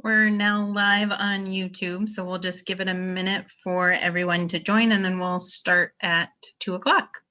We're now live on YouTube, so we'll just give it a minute for everyone to join, and then we'll start at 2 o'clock.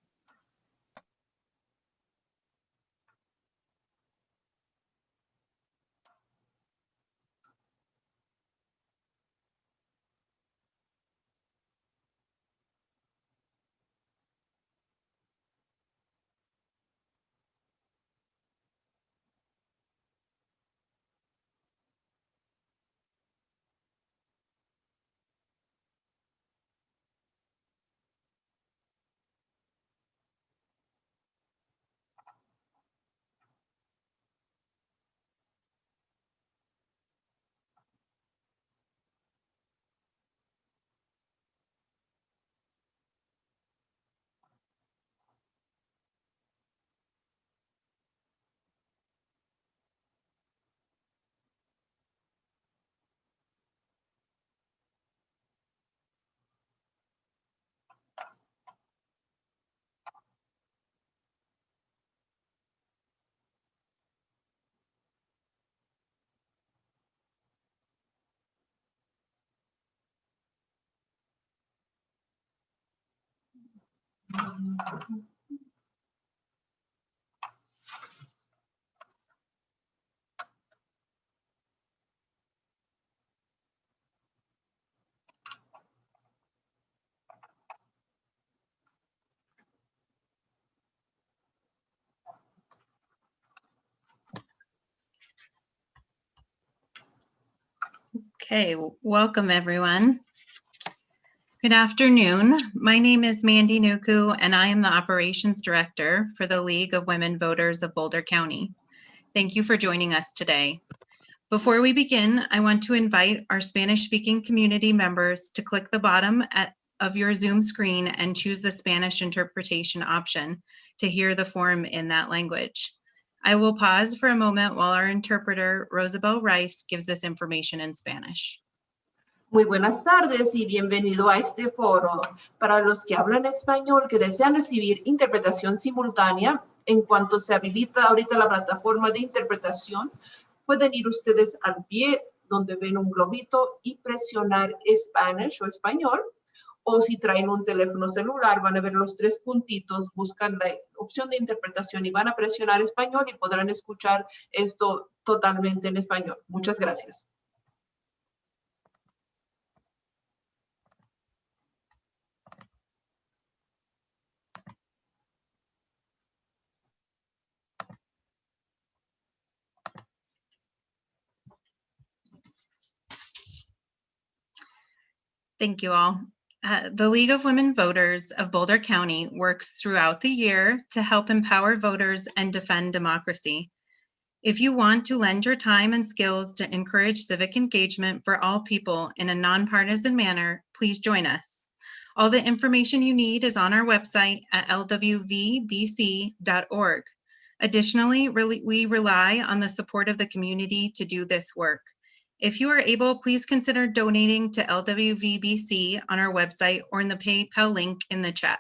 Okay, welcome everyone. Good afternoon. My name is Mandy Nuku, and I am the Operations Director for the League of Women Voters of Boulder County. Thank you for joining us today. Before we begin, I want to invite our Spanish-speaking community members to click the bottom of your Zoom screen and choose the Spanish interpretation option to hear the forum in that language. I will pause for a moment while our interpreter, Rosabel Rice, gives this information in Spanish. Muy buenas tardes y bienvenido a este foro. Para los que hablan español que desean recibir interpretación simultánea, en cuanto se habilita ahorita la plataforma de interpretación, pueden ir ustedes al pie donde ven un globito y presionar Spanish o español. O si traen un teléfono celular, van a ver los tres puntitos, buscan la opción de interpretación y van a presionar español y podrán escuchar esto totalmente en español. Muchas gracias. Thank you all. The League of Women Voters of Boulder County works throughout the year to help empower voters and defend democracy. If you want to lend your time and skills to encourage civic engagement for all people in a nonpartisan manner, please join us. All the information you need is on our website at lwvbc.org. Additionally, we rely on the support of the community to do this work. If you are able, please consider donating to LWVBC on our website or in the PayPal link in the chat.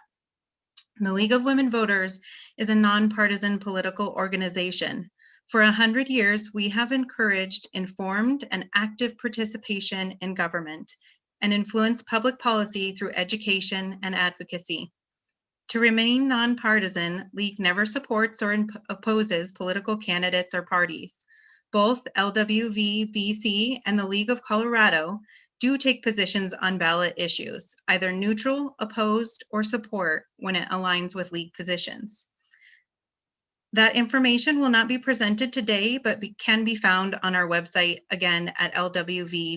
The League of Women Voters is a nonpartisan political organization. For 100 years, we have encouraged informed and active participation in government and influenced public policy through education and advocacy. To remain nonpartisan, League never supports or opposes political candidates or parties. Both LWVBC and the League of Colorado do take positions on ballot issues, either neutral, opposed, or support when it aligns with League positions. That information will not be presented today, but can be found on our website, again, at lwvbc.org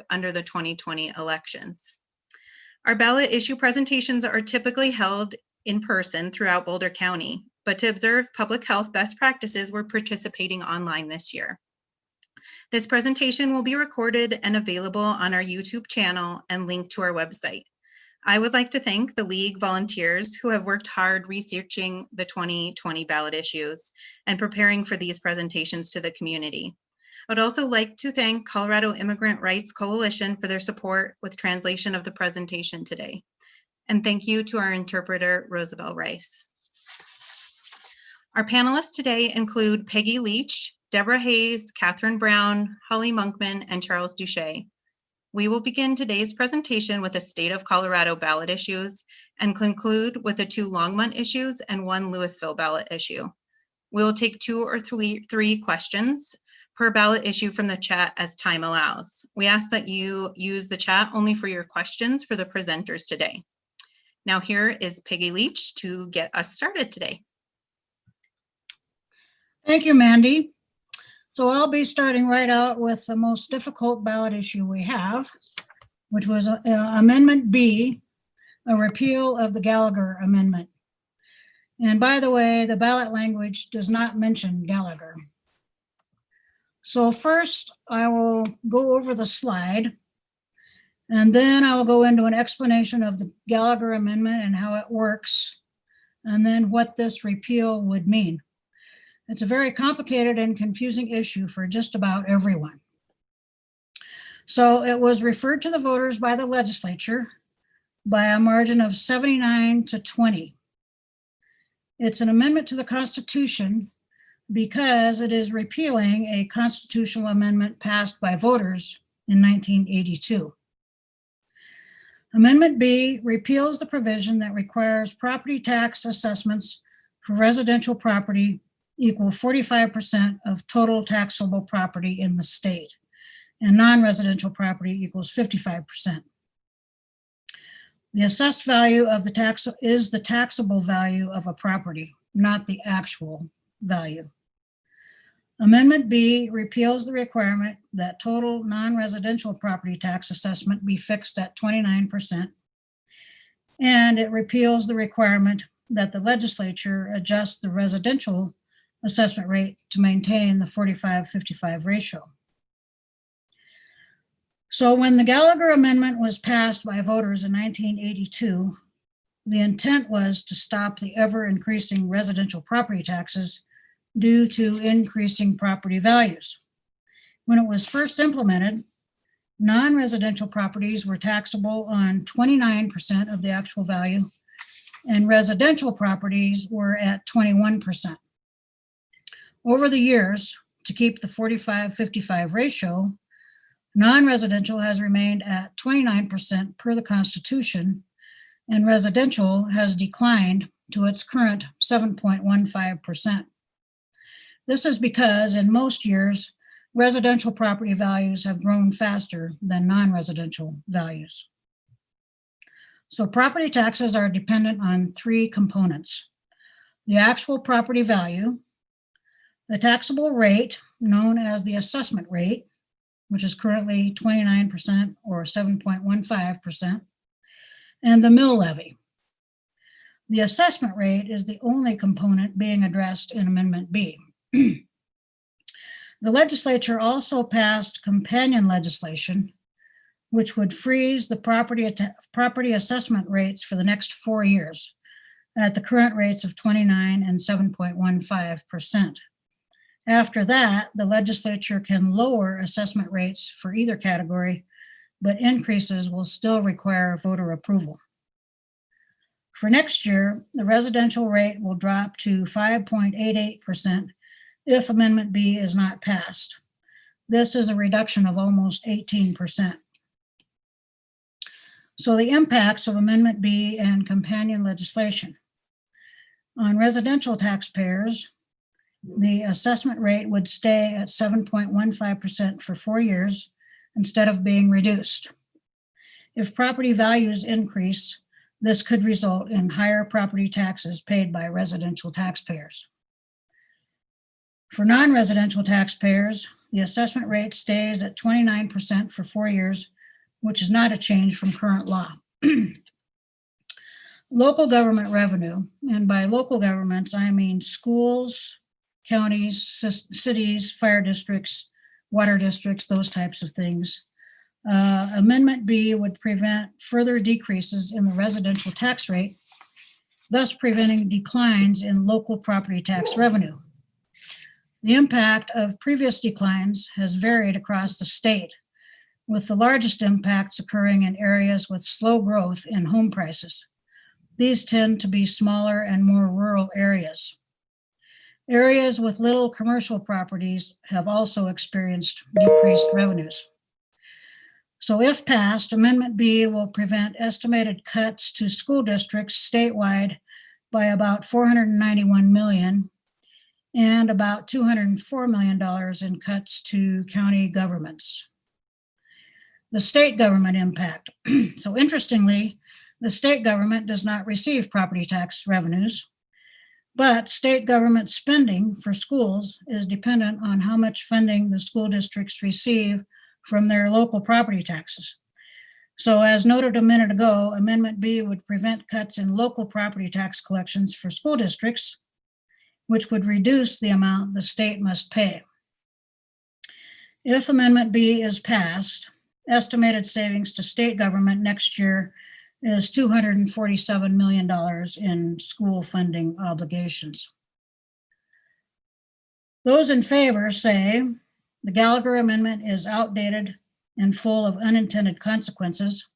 under the 2020 elections. Our ballot issue presentations are typically held in person throughout Boulder County, but to observe public health best practices, we're participating online this year. This presentation will be recorded and available on our YouTube channel and linked to our website. I would like to thank the League volunteers who have worked hard researching the 2020 ballot issues and preparing for these presentations to the community. I'd also like to thank Colorado Immigrant Rights Coalition for their support with translation of the presentation today. And thank you to our interpreter, Rosabel Rice. Our panelists today include Peggy Leach, Deborah Hayes, Catherine Brown, Holly Monkman, and Charles Duché. We will begin today's presentation with the State of Colorado ballot issues and conclude with the 2 Longmont issues and 1 Louisville ballot issue. We will take 2 or 3 questions per ballot issue from the chat as time allows. We ask that you use the chat only for your questions for the presenters today. Now here is Peggy Leach to get us started today. Thank you, Mandy. So I'll be starting right out with the most difficult ballot issue we have, which was Amendment B, a repeal of the Gallagher Amendment. And by the way, the ballot language does not mention Gallagher. So first, I will go over the slide, and then I will go into an explanation of the Gallagher Amendment and how it works, and then what this repeal would mean. It's a very complicated and confusing issue for just about everyone. So it was referred to the voters by the legislature by a margin of 79 to 20. It's an amendment to the Constitution because it is repealing a constitutional amendment passed by voters in 1982. Amendment B repeals the provision that requires property tax assessments for residential property equal 45% of total taxable property in the state, and non-residential property equals 55%. The assessed value of the tax is the taxable value of a property, not the actual value. Amendment B repeals the requirement that total non-residential property tax assessment be fixed at 29%, and it repeals the requirement that the legislature adjust the residential assessment rate to maintain the 45-55 ratio. So when the Gallagher Amendment was passed by voters in 1982, the intent was to stop the ever-increasing residential property taxes due to increasing property values. When it was first implemented, non-residential properties were taxable on 29% of the actual value, and residential properties were at 21%. Over the years, to keep the 45-55 ratio, non-residential has remained at 29% per the Constitution, and residential has declined to its current 7.15%. This is because in most years, residential property values have grown faster than non-residential values. So property taxes are dependent on 3 components: the actual property value, the taxable rate, known as the assessment rate, which is currently 29% or 7.15%, and the mill levy. The assessment rate is the only component being addressed in Amendment B. The legislature also passed companion legislation, which would freeze the property assessment rates for the next 4 years at the current rates of 29 and 7.15%. After that, the legislature can lower assessment rates for either category, but increases will still require voter approval. For next year, the residential rate will drop to 5.88% if Amendment B is not passed. This is a reduction of almost 18%. So the impacts of Amendment B and companion legislation. On residential taxpayers, the assessment rate would stay at 7.15% for 4 years instead of being reduced. If property values increase, this could result in higher property taxes paid by residential taxpayers. For non-residential taxpayers, the assessment rate stays at 29% for 4 years, which is not a change from current law. Local government revenue, and by local governments, I mean schools, counties, cities, fire districts, water districts, those types of things. Amendment B would prevent further decreases in the residential tax rate, thus preventing declines in local property tax revenue. The impact of previous declines has varied across the state, with the largest impacts occurring in areas with slow growth in home prices. These tend to be smaller and more rural areas. Areas with little commercial properties have also experienced decreased revenues. So if passed, Amendment B will prevent estimated cuts to school districts statewide by about $491 million and about $204 million in cuts to county governments. The state government impact. So interestingly, the state government does not receive property tax revenues, but state government spending for schools is dependent on how much funding the school districts receive from their local property taxes. So as noted a minute ago, Amendment B would prevent cuts in local property tax collections for school districts, which would reduce the amount the state must pay. If Amendment B is passed, estimated savings to state government next year is $247 million in school funding obligations. Those in favor say the Gallagher Amendment is outdated and full of unintended consequences.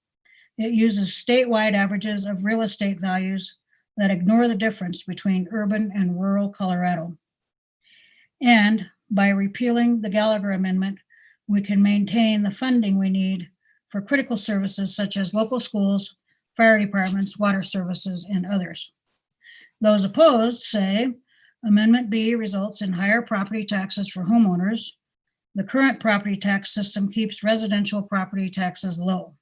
It uses statewide averages of real estate values that ignore the difference between urban and rural Colorado. And by repealing the Gallagher Amendment, we can maintain the funding we need for critical services such as local schools, fire departments, water services, and others. Those opposed say Amendment B results in higher property taxes for homeowners. The current property tax system keeps residential property taxes low.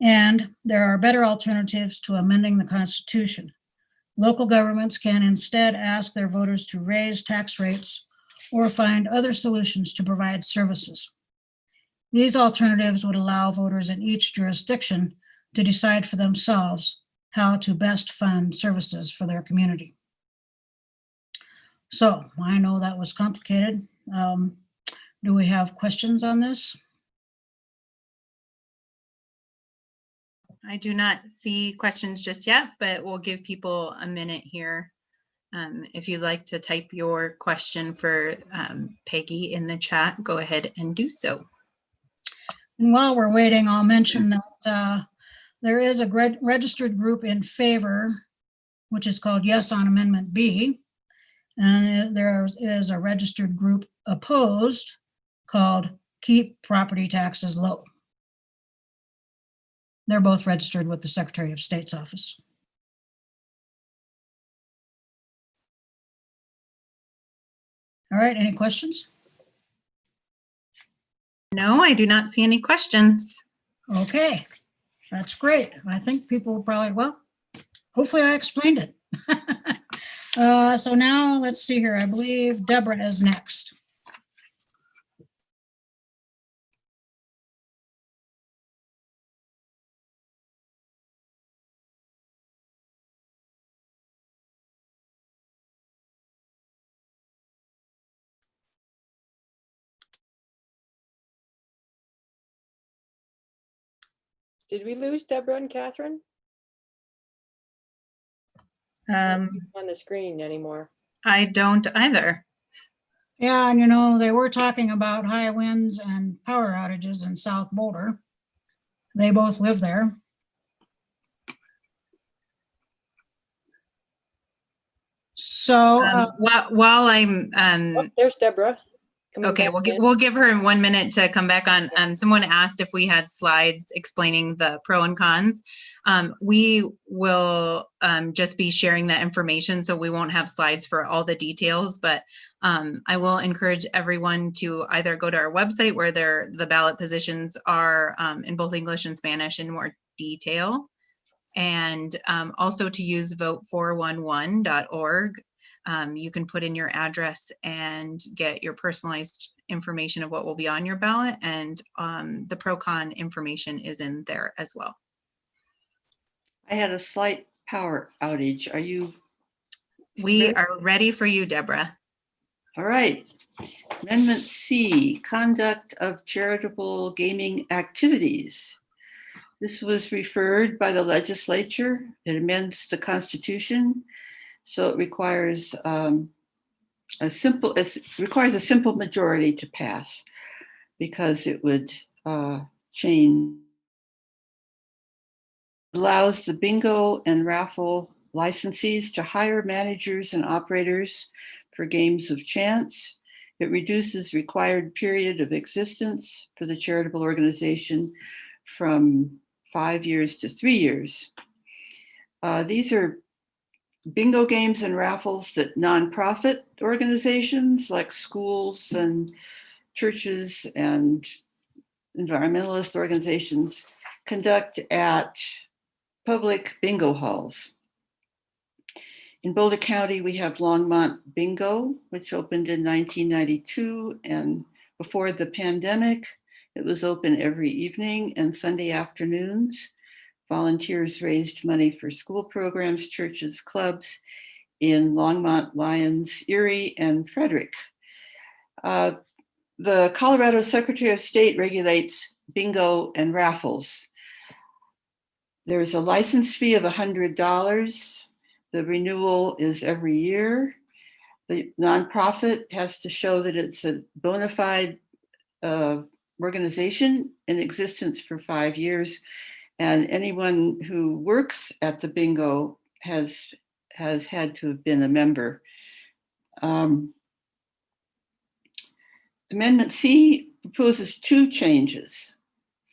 And there are better alternatives to amending the Constitution. Local governments can instead ask their voters to raise tax rates or find other solutions to provide services. These alternatives would allow voters in each jurisdiction to decide for themselves how to best fund services for their community. So I know that was complicated. Do we have questions on this? I do not see questions just yet, but we'll give people a minute here. If you'd like to type your question for Peggy in the chat, go ahead and do so. And while we're waiting, I'll mention that there is a registered group in favor, which is called Yes on Amendment B. And there is a registered group opposed called Keep Property Taxes Low. They're both registered with the Secretary of State's office. All right, any questions? No, I do not see any questions. Okay, that's great. I think people will probably, well, hopefully I explained it. So now let's see here. I believe Deborah is next. Did we lose Deborah and Catherine? On On the screen anymore. I don't either. Yeah, and you know, they were talking about high winds and power outages in South Boulder. They both live there. So While I'm Oh, there's Deborah. Coming okay, back in. we'll give her 1 minute to come back on. Someone asked if we had slides explaining the pro and cons. We will just be sharing that information, so we won't have slides for all the details, but I will encourage everyone to either go to our website where the ballot positions are in both English and Spanish in more detail, and also to use vote411.org. You can put in your address and get your personalized information of what will be on your ballot, and the pro-con information is in there as well. I had a slight power outage. Are you? We are ready for you, Deborah. All right. Amendment C, conduct of charitable gaming activities. This was referred by the legislature. It amends the Constitution. So it requires a simple majority to pass, because it would change. Allows the bingo and raffle licensees to hire managers and operators for games of chance. It reduces required period of existence for the charitable organization from 5 years to 3 years. These are bingo games and raffles that nonprofit organizations like schools and churches and environmentalist organizations conduct at public bingo halls. In Boulder County, we have Longmont Bingo, which opened in 1992. And before the pandemic, it was open every evening and Sunday afternoons. Volunteers raised money for school programs, churches, clubs in Longmont, Lyons, Erie, and Frederick. The Colorado Secretary of State regulates bingo and raffles. There's a license fee of $100. The renewal is every year. The nonprofit has to show that it's a bona fide organization in existence for 5 years. And anyone who works at the bingo has had to have been a member. Amendment C proposes 2 changes.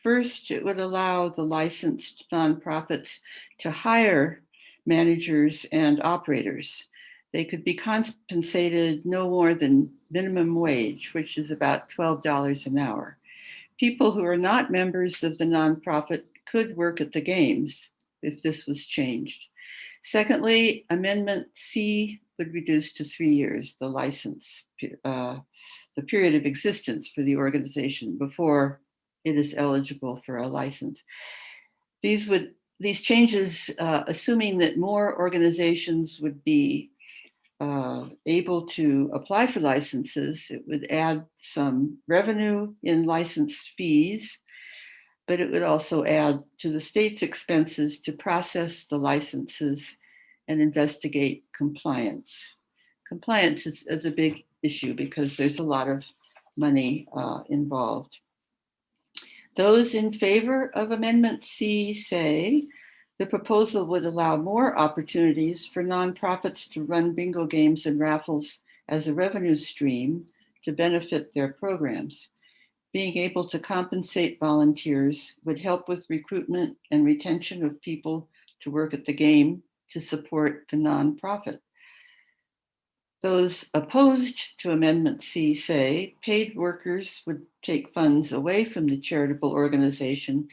First, it would allow the licensed nonprofits to hire managers and operators. They could be compensated no more than minimum wage, which is about $12 an hour. People who are not members of the nonprofit could work at the games if this was changed. Secondly, Amendment C would reduce to 3 years the license, the period of existence for the organization before it is eligible for a license. These changes, assuming that more organizations would be able to apply for licenses, it would add some revenue in license fees, but it would also add to the state's expenses to process the licenses and investigate compliance. Compliance is a big issue because there's a lot of money involved. Those in favor of Amendment C say the proposal would allow more opportunities for nonprofits to run bingo games and raffles as a revenue stream to benefit their programs. Being able to compensate volunteers would help with recruitment and retention of people to work at the game to support the nonprofit. Those opposed to Amendment C say paid workers would take funds away from the charitable organization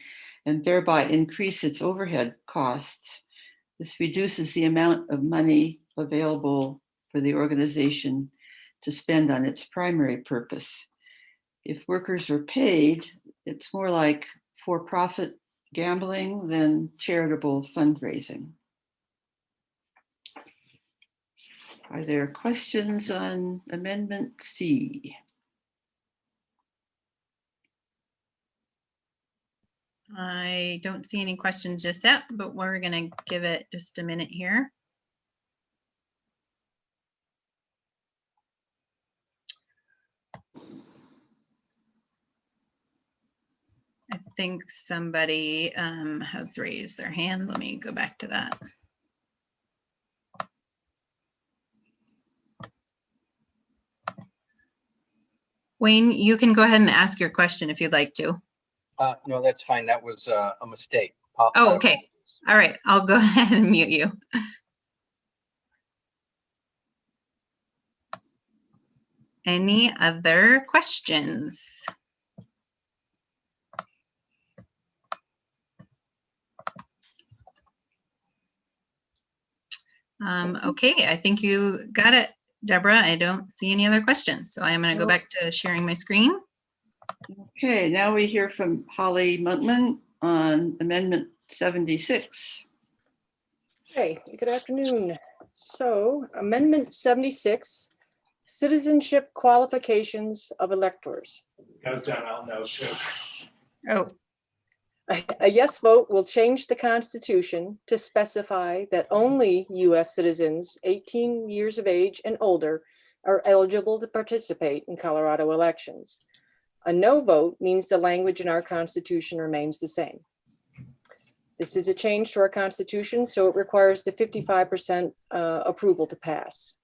and thereby increase its overhead costs. This reduces the amount of money available for the organization to spend on its primary purpose. If workers are paid, it's more like for-profit gambling than charitable fundraising. Are there questions on Amendment C? I don't see any questions just yet, but we're going to give it just a minute here. I think somebody has raised their hand. Let me go back to that. Wayne, you can go ahead and ask your question if you'd like to. No, that's fine. That was a mistake. Oh, okay. All right. I'll go ahead and mute you. Any other questions? Okay, I think you got it, Deborah. I don't see any other questions, so I'm going to go back to sharing my screen. Okay, now we hear from Holly Monkman on Amendment 76. Hey, good afternoon. So Amendment 76, Citizenship Qualifications of Electors. Goes down, I'll know too. Oh, A yes vote will change the Constitution to specify that only U.S. citizens 18 years of age and older are eligible to participate in Colorado elections. A no vote means the language in our Constitution remains the same. This is a change to our Constitution, so it requires the 55% approval to pass.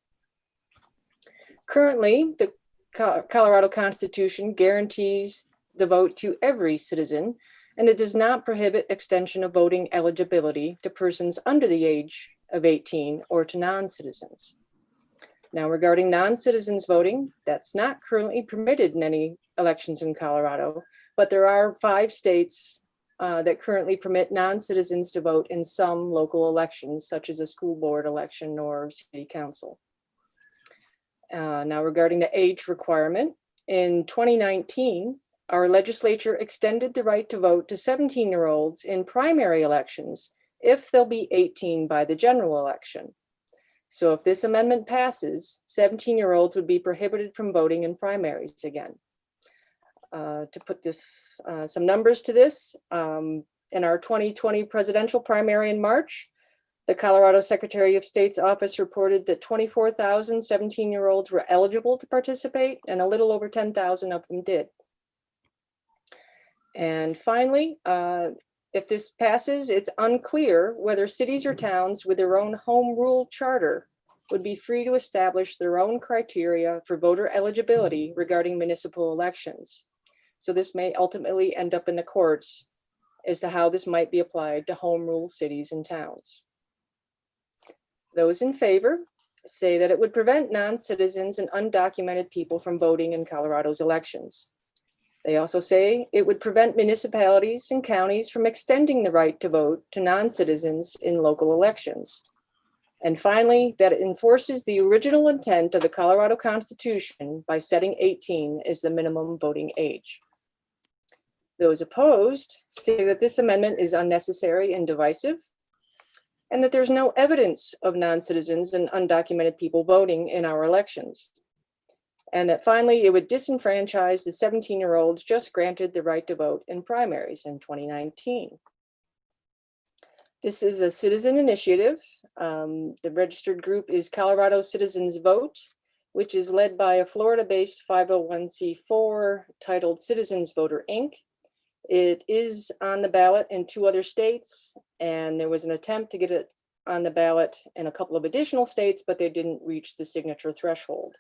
Currently, the Colorado Constitution guarantees the vote to every citizen, and it does not prohibit extension of voting eligibility to persons under the age of 18 or to non-citizens. Now, regarding non-citizens voting, that's not currently permitted in any elections in Colorado, but there are 5 states that currently permit non-citizens to vote in some local elections, such as a school board election or city council. Now, regarding the age requirement, in 2019, our legislature extended the right to vote to 17-year-olds in primary elections if they'll be 18 by the general election. So if this amendment passes, 17-year-olds would be prohibited from voting in primaries again. To put this, some numbers to this, in our 2020 presidential primary in March, the Colorado Secretary of State's office reported that 24,000 17-year-olds were eligible to participate, and a little over 10,000 of them did. And finally, if this passes, it's unclear whether cities or towns with their own home rule charter would be free to establish their own criteria for voter eligibility regarding municipal elections. So this may ultimately end up in the courts as to how this might be applied to home rule cities and towns. Those in favor say that it would prevent non-citizens and undocumented people from voting in Colorado's elections. They also say it would prevent municipalities and counties from extending the right to vote to non-citizens in local elections. And finally, that it enforces the original intent of the Colorado Constitution by setting 18 as the minimum voting age. Those opposed say that this amendment is unnecessary and divisive, and that there's no evidence of non-citizens and undocumented people voting in our elections. And that finally, it would disenfranchise the 17-year-olds just granted the right to vote in primaries in 2019. This is a citizen initiative. The registered group is Colorado Citizens Vote, which is led by a Florida-based 501c4 titled Citizens Voter, Inc. It is on the ballot in 2 other states, and there was an attempt to get it on the ballot in a couple of additional states, but they didn't reach the signature threshold.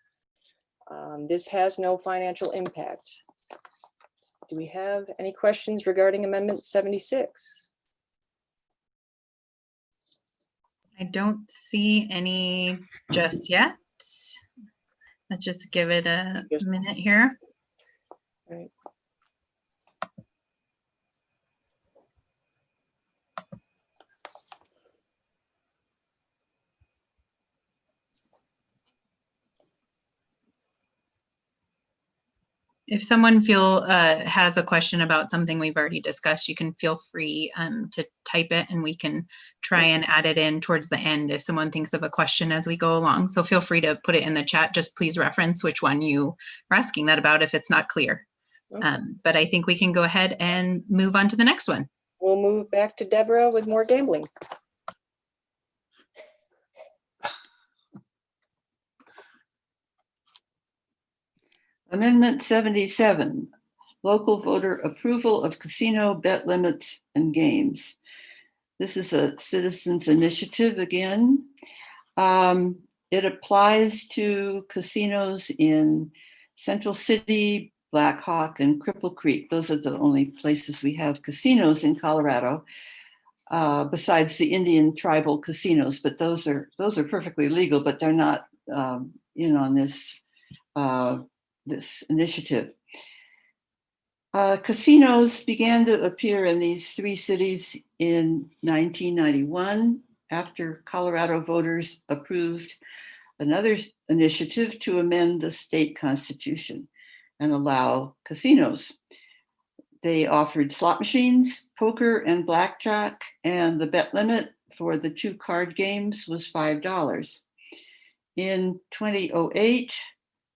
This has no financial impact. Do we have any questions regarding Amendment 76? I don't see any just yet. Let's just give it a minute here. All right. If someone has a question about something we've already discussed, you can feel free to type it, and we can try and add it in towards the end if someone thinks of a question as we go along. So feel free to put it in the chat. Just please reference which one you are asking that about if it's not clear. Okay. But I think we can go ahead and move on to the next one. We'll move back to Deborah with more gambling. Amendment 77, local voter approval of casino bet limits and games. This is a citizens initiative again. It applies to casinos in Central City, Black Hawk, and Cripple Creek. Those are the only places we have casinos in Colorado, besides the Indian tribal casinos. But those are perfectly legal, but they're not in on this this initiative. Casinos began to appear in these 3 cities in 1991 after Colorado voters approved another initiative to amend the state constitution and allow casinos. They offered slot machines, poker, and blackjack, and the bet limit for the 2 card games was $5. In 2008,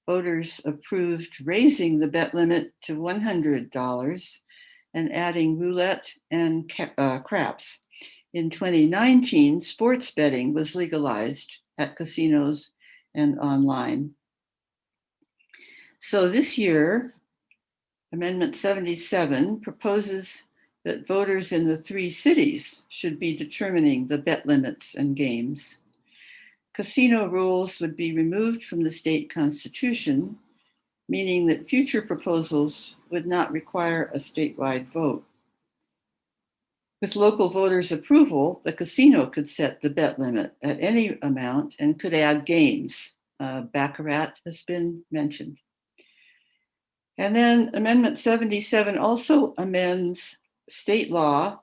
voters approved raising the bet limit to $100 and adding roulette and craps. In 2019, sports betting was legalized at casinos and online. So this year, Amendment 77 proposes that voters in the 3 cities should be determining the bet limits and games. casino rules would be removed from the state constitution, meaning that future proposals would not require a statewide vote. With local voters' approval, the casino could set the bet limit at any amount and could add games. Baccarat has been mentioned. And then Amendment 77 also amends state law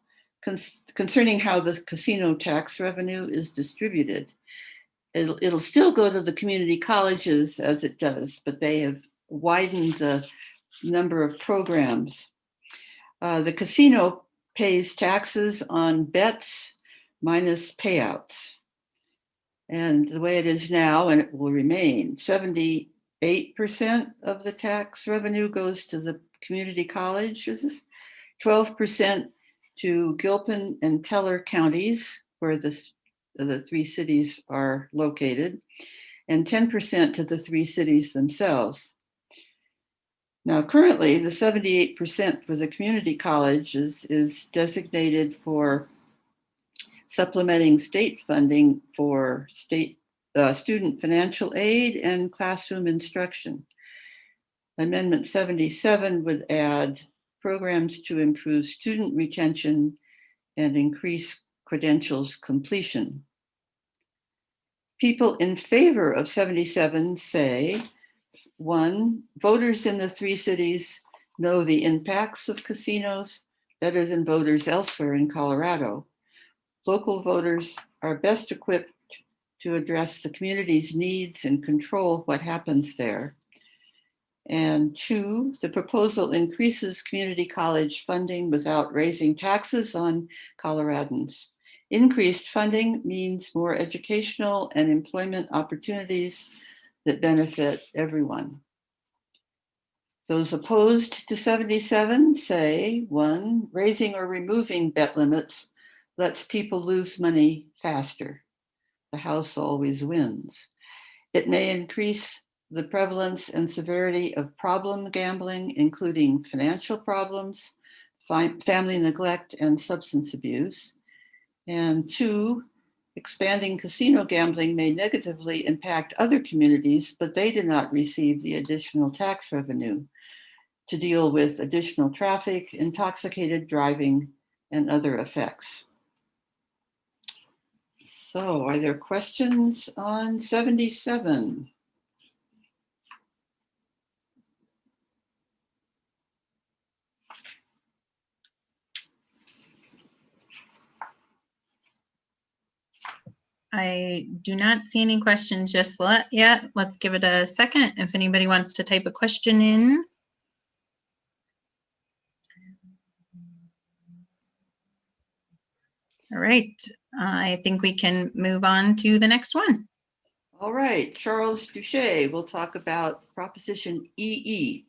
concerning how the casino tax revenue is distributed. It'll still go to the community colleges as it does, but they have widened the number of programs. The casino pays taxes on bets minus payouts. And the way it is now, and it will remain, 78% of the tax revenue goes to the community colleges, 12% to Gilpin and Teller counties, where the 3 cities are located, and 10% to the 3 cities themselves. Now, currently, the 78% for the community colleges is designated for supplementing state funding for state student financial aid and classroom instruction. Amendment 77 would add programs to improve student retention and increase credentials completion. People in favor of 77 say, 1, voters in the 3 cities know the impacts of casinos better than voters elsewhere in Colorado. Local voters are best equipped to address the community's needs and control what happens there. And 2, the proposal increases community college funding without raising taxes on Coloradans. Increased funding means more educational and employment opportunities that benefit everyone. Those opposed to 77 say, 1, raising or removing bet limits lets people lose money faster. The house always wins. It may increase the prevalence and severity of problem gambling, including financial problems, family neglect, and substance abuse. And 2, expanding casino gambling may negatively impact other communities, but they do not receive the additional tax revenue to deal with additional traffic, intoxicated driving, and other effects. So, are there questions on 77? I do not see any questions just yet. Let's give it a second if anybody wants to type a question in. All right, I think we can move on to the next one. All right, Charles Duché will talk about Proposition EE.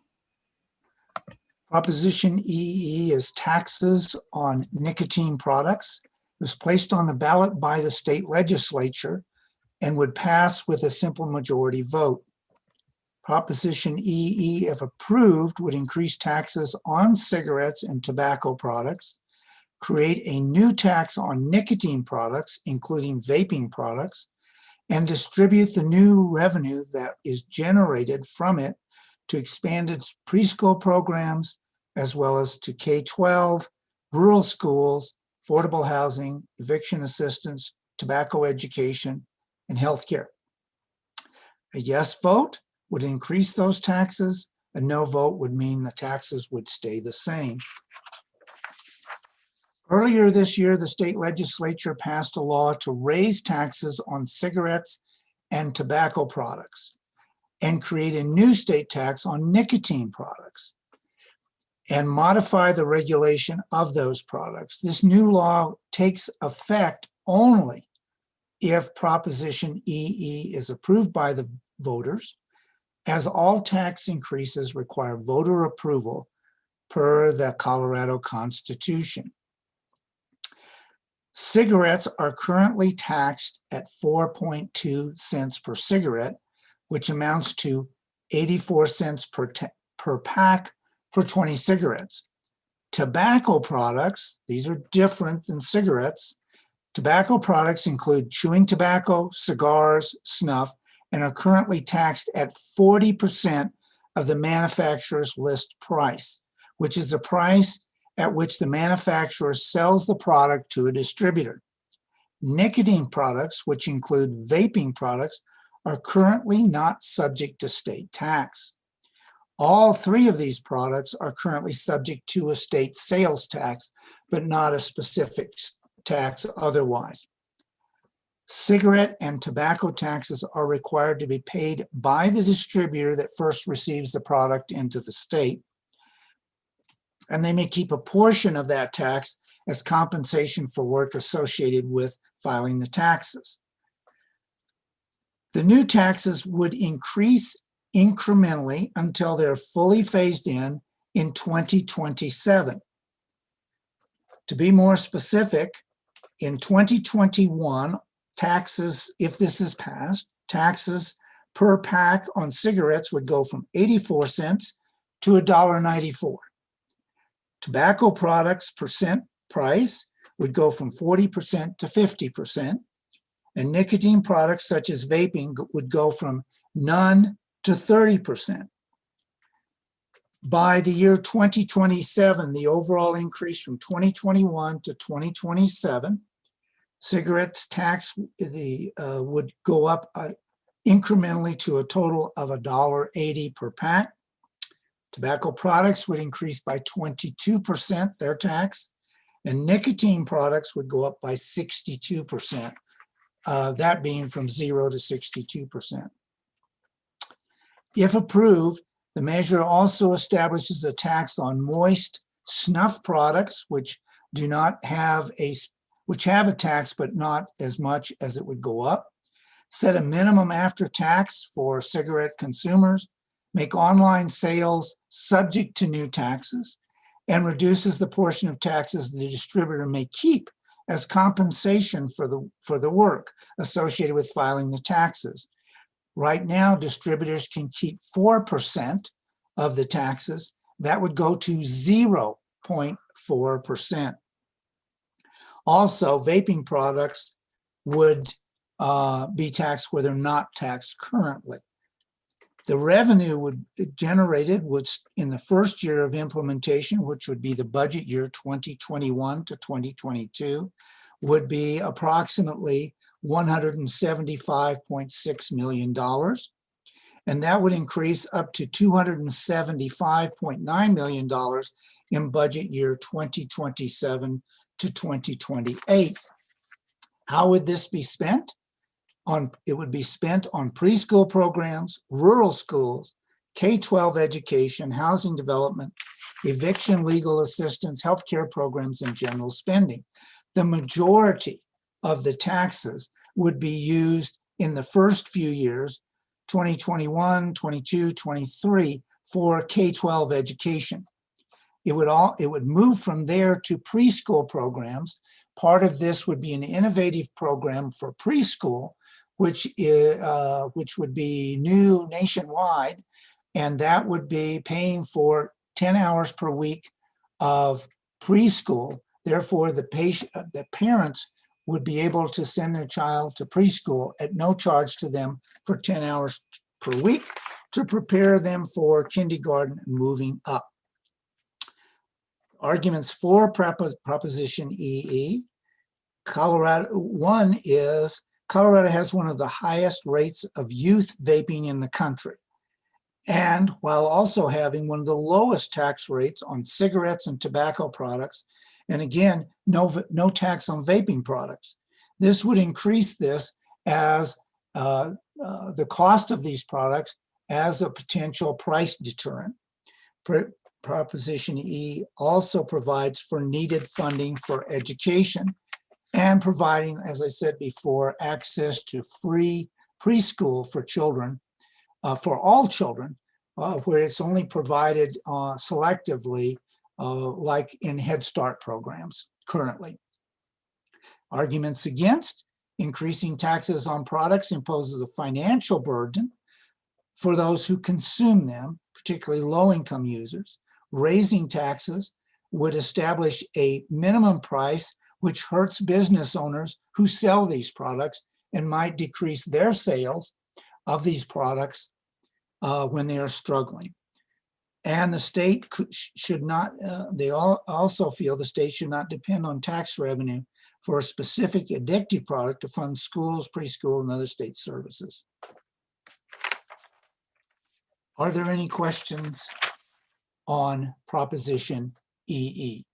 Proposition EE is taxes on nicotine products. It was placed on the ballot by the state legislature and would pass with a simple majority vote. Proposition EE, if approved, would increase taxes on cigarettes and tobacco products, create a new tax on nicotine products, including vaping products, and distribute the new revenue that is generated from it to expand its preschool programs, as well as to K-12, rural schools, affordable housing, eviction assistance, tobacco education, and healthcare. A yes vote would increase those taxes. A no vote would mean the taxes would stay the same. Earlier this year, the state legislature passed a law to raise taxes on cigarettes and tobacco products and create a new state tax on nicotine products and modify the regulation of those products. This new law takes effect only if Proposition EE is approved by the voters, as all tax increases require voter approval per the Colorado Constitution. Cigarettes are currently taxed at 4.2 cents per cigarette, which amounts to 84 cents per pack for 20 cigarettes. Tobacco products, these are different than cigarettes. Tobacco products include chewing tobacco, cigars, snuff, and are currently taxed at 40% of the manufacturer's list price, which is the price at which the manufacturer sells the product to a distributor. Nicotine products, which include vaping products, are currently not subject to state tax. All three of these products are currently subject to a state sales tax, but not a specific tax otherwise. Cigarette and tobacco taxes are required to be paid by the distributor that first receives the product into the state, and they may keep a portion of that tax as compensation for work associated with filing the taxes. The new taxes would increase incrementally until they're fully phased in 2027. To be more specific, in 2021, taxes, if this is passed, taxes per pack on cigarettes would go from 84 cents to $1.94. Tobacco products percent price would go from 40% to 50%, and nicotine products such as vaping would go from none to 30%. By the year 2027, the overall increase from 2021 to 2027, cigarettes tax would go up incrementally to a total of $1.80 per pack. Tobacco products would increase by 22%, their tax, and nicotine products would go up by 62%, that being from 0 to 62%. If approved, the measure also establishes a tax on moist snuff products, which have a tax, but not as much as it would go up, set a minimum after tax for cigarette consumers, make online sales subject to new taxes, and reduces the portion of taxes the distributor may keep as compensation for the work associated with filing the taxes. Right now, distributors can keep 4% of the taxes. That would go to 0.4%. Also, vaping products would be taxed where they're not taxed currently. The revenue generated in the first year of implementation, which would be the budget year 2021 to 2022, would be approximately $175.6 million. And that would increase up to $275.9 million in budget year 2027 to 2028. How would this be spent? It would be spent on preschool programs, rural schools, K-12 education, housing development, eviction legal assistance, healthcare programs, and general spending. The majority of the taxes would be used in the first few years, 2021, 22, 23, for K-12 education. It would move from there to preschool programs. Part of this would be an innovative program for preschool, which would be new nationwide, and that would be paying for 10 hours per week of preschool. Therefore, the parents would be able to send their child to preschool at no charge to them for 10 hours per week to prepare them for kindergarten and moving up. Arguments for Proposition EE. Colorado has one of the highest rates of youth vaping in the country, and while also having one of the lowest tax rates on cigarettes and tobacco products, and again, no tax on vaping products. This would increase this as the cost of these products as a potential price deterrent. Proposition E also provides for needed funding for education and providing, as I said before, access to free preschool for children, for all children, where it's only provided selectively, like in Head Start programs currently. Arguments against: increasing taxes on products imposes a financial burden for those who consume them, particularly low-income users. Raising taxes would establish a minimum price which hurts business owners who sell these products and might decrease their sales of these products when they are struggling. And the state should not, they also feel the state should not depend on tax revenue for a specific addictive product to fund schools, preschool, and other state services. Are there any questions on Proposition EE?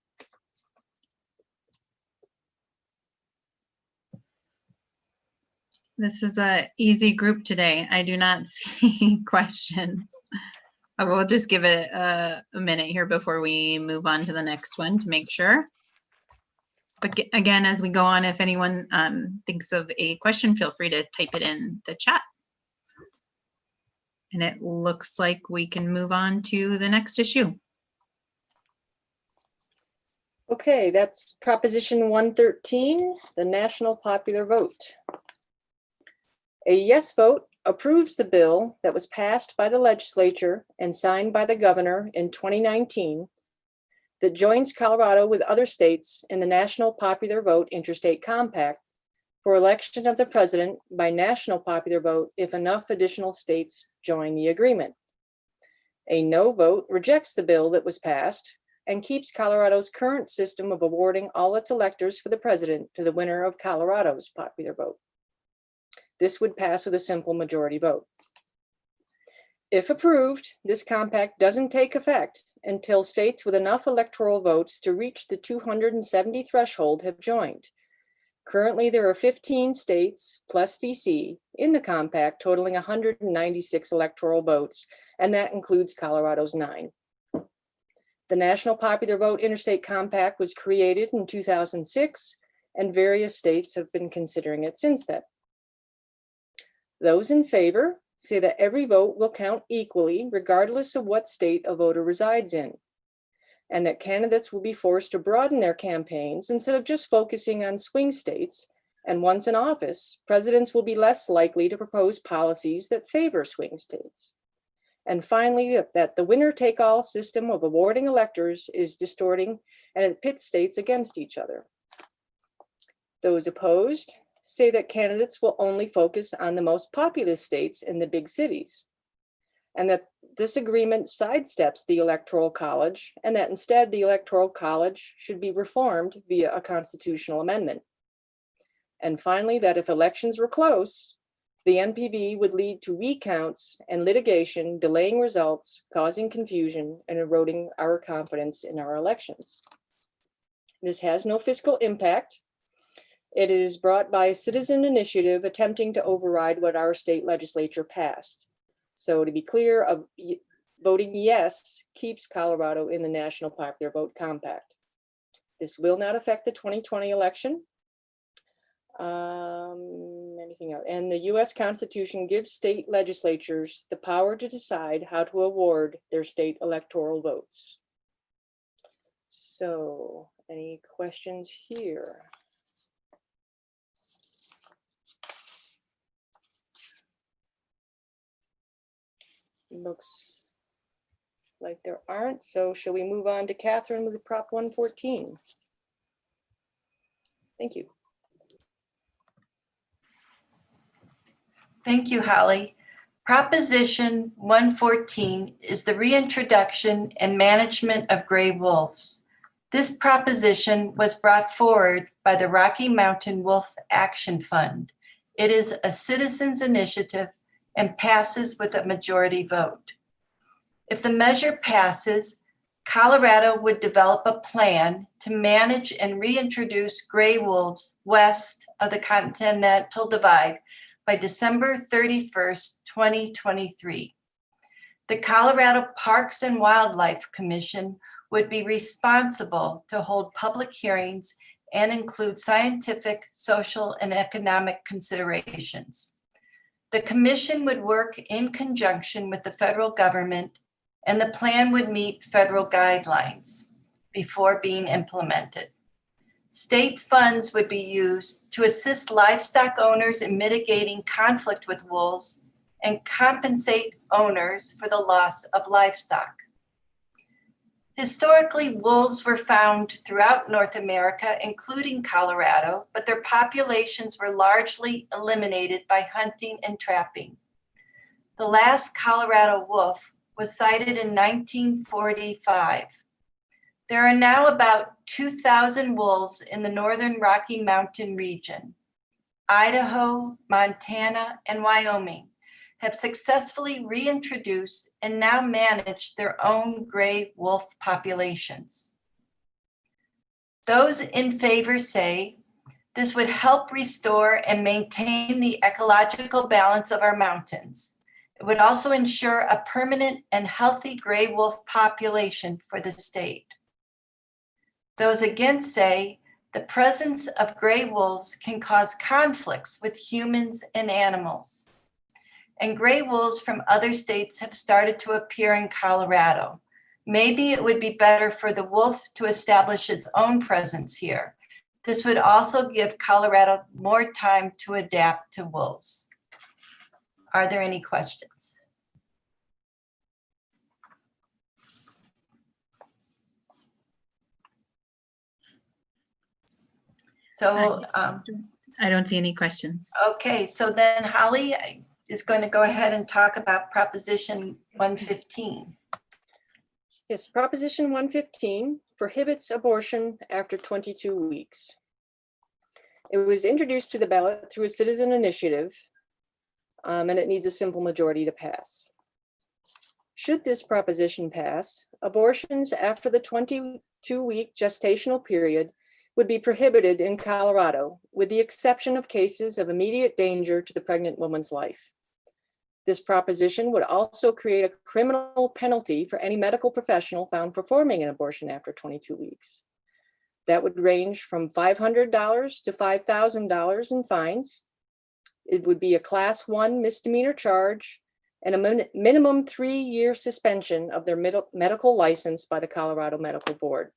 This is an easy group today. I do not see questions. I will just give it a minute here before we move on to the next one to make sure. But again, as we go on, if anyone thinks of a question, feel free to type it in the chat. And it looks like we can move on to the next issue. Okay, that's Proposition 113, the national popular vote. A yes vote approves the bill that was passed by the legislature and signed by the governor in 2019 that joins Colorado with other states in the National Popular Vote Interstate Compact for election of the president by national popular vote if enough additional states join the agreement. A no vote rejects the bill that was passed and keeps Colorado's current system of awarding all its electors for the president to the winner of Colorado's popular vote. This would pass with a simple majority vote. If approved, this compact doesn't take effect until states with enough electoral votes to reach the 270 threshold have joined. Currently, there are 15 states plus DC in the compact totaling 196 electoral votes, and that includes Colorado's 9. The National Popular Vote Interstate Compact was created in 2006, and various states have been considering it since then. Those in favor say that every vote will count equally, regardless of what state a voter resides in, and that candidates will be forced to broaden their campaigns instead of just focusing on swing states. And once in office, presidents will be less likely to propose policies that favor swing states. And finally, that the winner-take-all system of awarding electors is distorting and it pits states against each other. Those opposed say that candidates will only focus on the most populous states in the big cities, and that this agreement sidesteps the Electoral College, and that instead the Electoral College should be reformed via a constitutional amendment. And finally, that if elections were close, the NPV would lead to recounts and litigation, delaying results, causing confusion, and eroding our confidence in our elections. This has no fiscal impact. It is brought by a citizen initiative attempting to override what our state legislature passed. So to be clear, voting yes keeps Colorado in the National Popular Vote Compact. This will not affect the 2020 election. Anything else? And the US Constitution gives state legislatures the power to decide how to award their state electoral votes. So any questions here? Looks like there aren't. So shall we move on to Catherine with Prop 114? Thank you. Thank you, Holly. Proposition 114 is the reintroduction and management of gray wolves. This proposition was brought forward by the Rocky Mountain Wolf Action Fund. It is a citizens' initiative and passes with a majority vote. If the measure passes, Colorado would develop a plan to manage and reintroduce gray wolves west of the Continental Divide by December 31st, 2023. The Colorado Parks and Wildlife Commission would be responsible to hold public hearings and include scientific, social, and economic considerations. The commission would work in conjunction with the federal government, and the plan would meet federal guidelines before being implemented. State funds would be used to assist livestock owners in mitigating conflict with wolves and compensate owners for the loss of livestock. Historically, wolves were found throughout North America, including Colorado, but their populations were largely eliminated by hunting and trapping. The last Colorado wolf was sighted in 1945. There are now about 2,000 wolves in the northern Rocky Mountain region. Idaho, Montana, and Wyoming have successfully reintroduced and now manage their own gray wolf populations. Those in favor say this would help restore and maintain the ecological balance of our mountains. It would also ensure a permanent and healthy gray wolf population for the state. Those against say the presence of gray wolves can cause conflicts with humans and animals. And gray wolves from other states have started to appear in Colorado. Maybe it would be better for the wolf to establish its own presence here. This would also give Colorado more time to adapt to wolves. Are there any questions? So, I don't see any questions. okay, so then Holly is going to go ahead and talk about Proposition 115. Yes, Proposition 115 prohibits abortion after 22 weeks. It was introduced to the ballot through a citizen initiative, and it needs a simple majority to pass. Should this proposition pass, abortions after the 22-week gestational period would be prohibited in Colorado, with the exception of cases of immediate danger to the pregnant woman's life. This proposition would also create a criminal penalty for any medical professional found performing an abortion after 22 weeks. That would range from $500 to $5,000 in fines. It would be a Class 1 misdemeanor charge and a minimum 3-year suspension of their medical license by the Colorado Medical Board.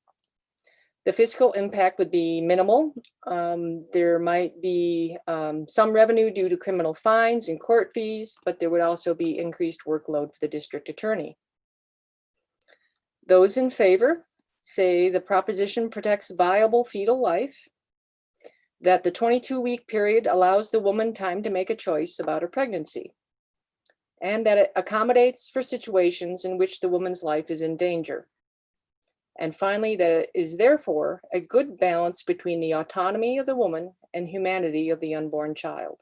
The fiscal impact would be minimal. There might be some revenue due to criminal fines and court fees, but there would also be increased workload for the district attorney. Those in favor say the proposition protects viable fetal life, that the 22-week period allows the woman time to make a choice about her pregnancy, and that it accommodates for situations in which the woman's life is in danger. And finally, that it is therefore a good balance between the autonomy of the woman and humanity of the unborn child.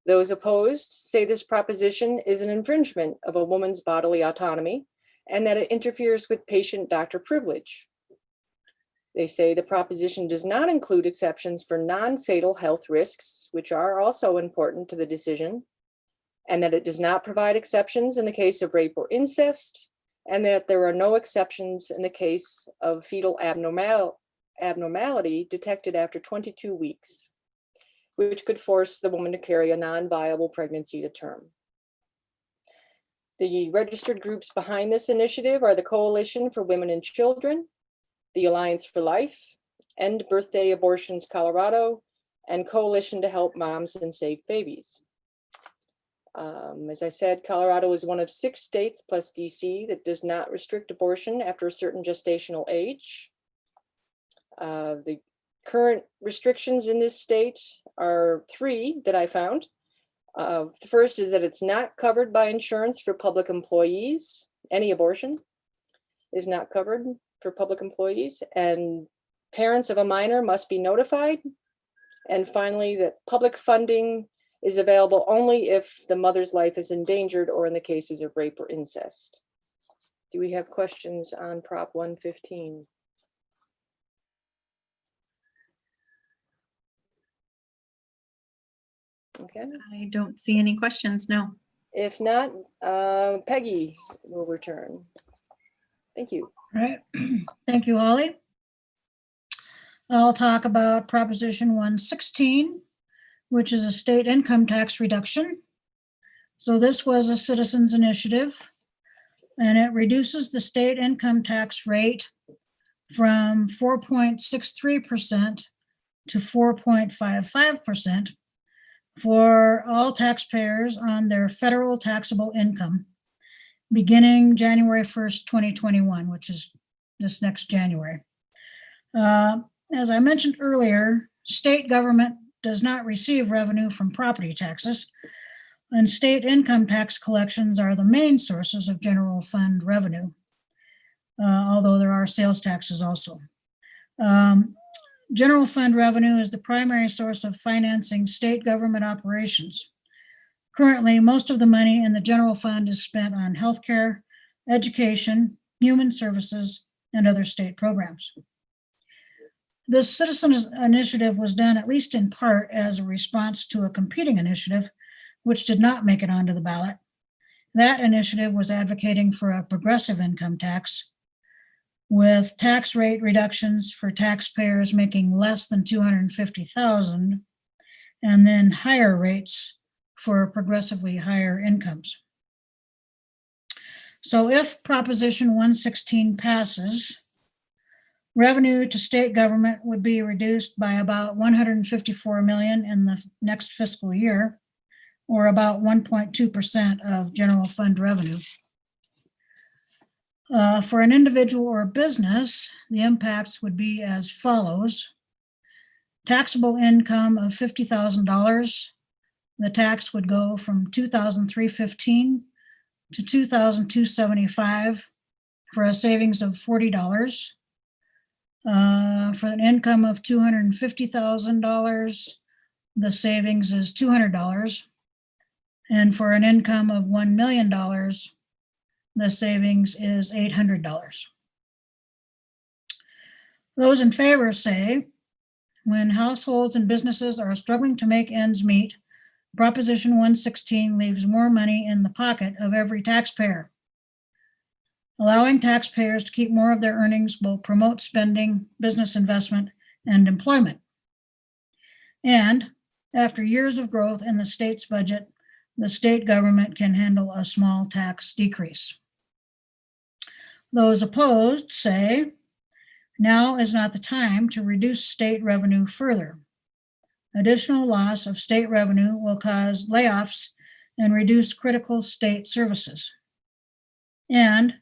Those opposed say this proposition is an infringement of a woman's bodily autonomy and that it interferes with patient-doctor privilege. They say the proposition does not include exceptions for non-fatal health risks, which are also important to the decision, and that it does not provide exceptions in the case of rape or incest, and that there are no exceptions in the case of fetal abnormality detected after 22 weeks, which could force the woman to carry a non-viable pregnancy to term. The registered groups behind this initiative are the Coalition for Women and Children, the Alliance for Life, End Birthday Abortions Colorado, and Coalition to Help Moms and Save Babies. As I said, Colorado is one of 6 states plus DC that does not restrict abortion after a certain gestational age. The current restrictions in this state are 3 that I found. The first is that it's not covered by insurance for public employees. Any abortion is not covered for public employees, and parents of a minor must be notified. And finally, that public funding is available only if the mother's life is endangered or in the cases of rape or incest. Do we have questions on Prop 115? Okay. I don't see any questions, no. If not, Peggy will return. Thank you. All right. Thank you, Holly. I'll talk about Proposition 116, which is a state income tax reduction. So this was a citizens initiative, and it reduces the state income tax rate from 4.63% to 4.55% for all taxpayers on their federal taxable income, beginning January 1st, 2021, which is this next January. As I mentioned earlier, state government does not receive revenue from property taxes, and state income tax collections are the main sources of general fund revenue, although there are sales taxes also. General fund revenue is the primary source of financing state government operations. Currently, most of the money in the general fund is spent on healthcare, education, human services, and other state programs. This citizens initiative was done at least in part as a response to a competing initiative, which did not make it onto the ballot. That initiative was advocating for a progressive income tax with tax rate reductions for taxpayers making less than $250,000, and then higher rates for progressively higher incomes. So if Proposition 116 passes, revenue to state government would be reduced by about $154 million in the next fiscal year, or about 1.2% of general fund revenue. For an individual or business, the impacts would be as follows. Taxable income of $50,000, the tax would go from $2,315 to $2,275 for a savings of $40. For an income of $250,000, the savings is $200. And for an income of $1 million, the savings is $800. Those in favor say, when households and businesses are struggling to make ends meet, Proposition 116 leaves more money in the pocket of every taxpayer. Allowing taxpayers to keep more of their earnings will promote spending, business investment, and employment. And after years of growth in the state's budget, the state government can handle a small tax decrease. Those opposed say, now is not the time to reduce state revenue further. Additional loss of state revenue will cause layoffs and reduce critical state services. And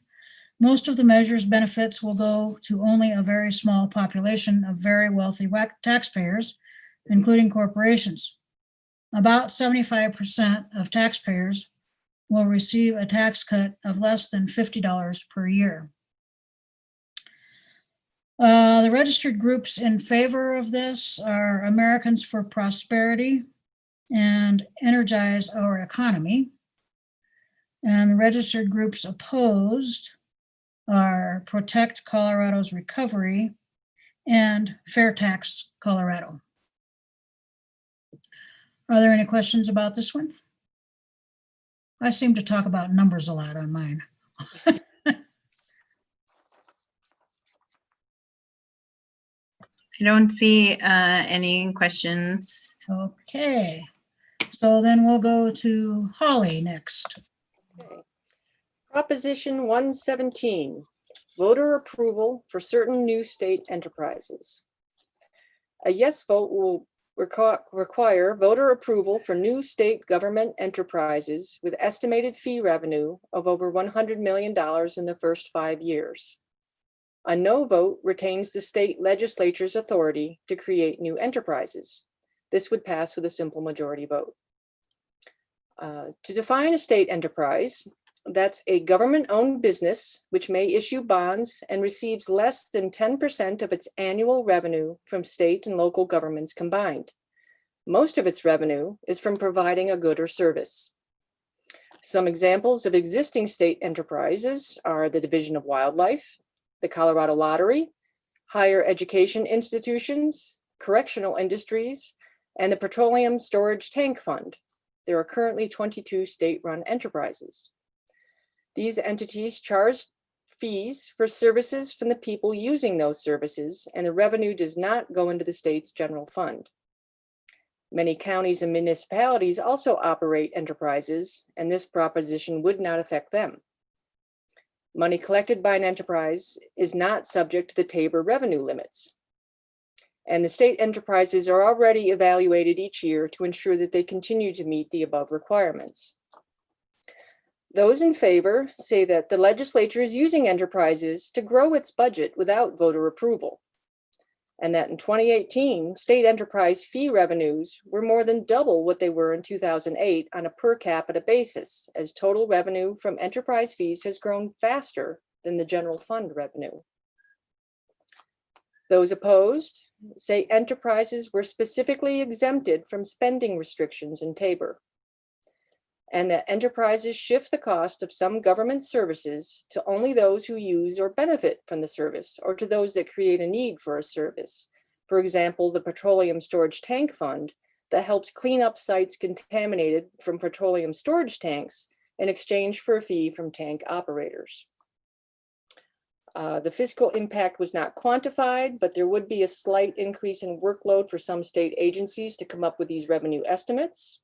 most of the measure's benefits will go to only a very small population of very wealthy taxpayers, including corporations. About 75% of taxpayers will receive a tax cut of less than $50 per year. The registered groups in favor of this are Americans for Prosperity and Energize Our Economy. And the registered groups opposed are Protect Colorado's Recovery and Fair Tax Colorado. Are there any questions about this one? I seem to talk about numbers a lot on mine. I don't see any questions. Okay, so then we'll go to Holly next. Okay. Proposition 117, voter approval for certain new state enterprises. A yes vote will require voter approval for new state government enterprises with estimated fee revenue of over $100 million in the first 5 years. A no vote retains the state legislature's authority to create new enterprises. This would pass with a simple majority vote. To define a state enterprise, that's a government-owned business which may issue bonds and receives less than 10% of its annual revenue from state and local governments combined. Most of its revenue is from providing a good or service. Some examples of existing state enterprises are the Division of Wildlife, the Colorado Lottery, higher education institutions, correctional industries, and the Petroleum Storage Tank Fund. There are currently 22 state-run enterprises. These entities charge fees for services from the people using those services, and the revenue does not go into the state's general fund. Many counties and municipalities also operate enterprises, and this proposition would not affect them. Money collected by an enterprise is not subject to the Tabor revenue limits. And the state enterprises are already evaluated each year to ensure that they continue to meet the above requirements. Those in favor say that the legislature is using enterprises to grow its budget without voter approval, and that in 2018, state enterprise fee revenues were more than double what they were in 2008 on a per capita basis, as total revenue from enterprise fees has grown faster than the general fund revenue. Those opposed say enterprises were specifically exempted from spending restrictions in Tabor, and that enterprises shift the cost of some government services to only those who use or benefit from the service, or to those that create a need for a service. For example, the Petroleum Storage Tank Fund that helps clean up sites contaminated from petroleum storage tanks in exchange for a fee from tank operators. The fiscal impact was not quantified, but there would be a slight increase in workload for some state agencies to come up with these revenue estimates.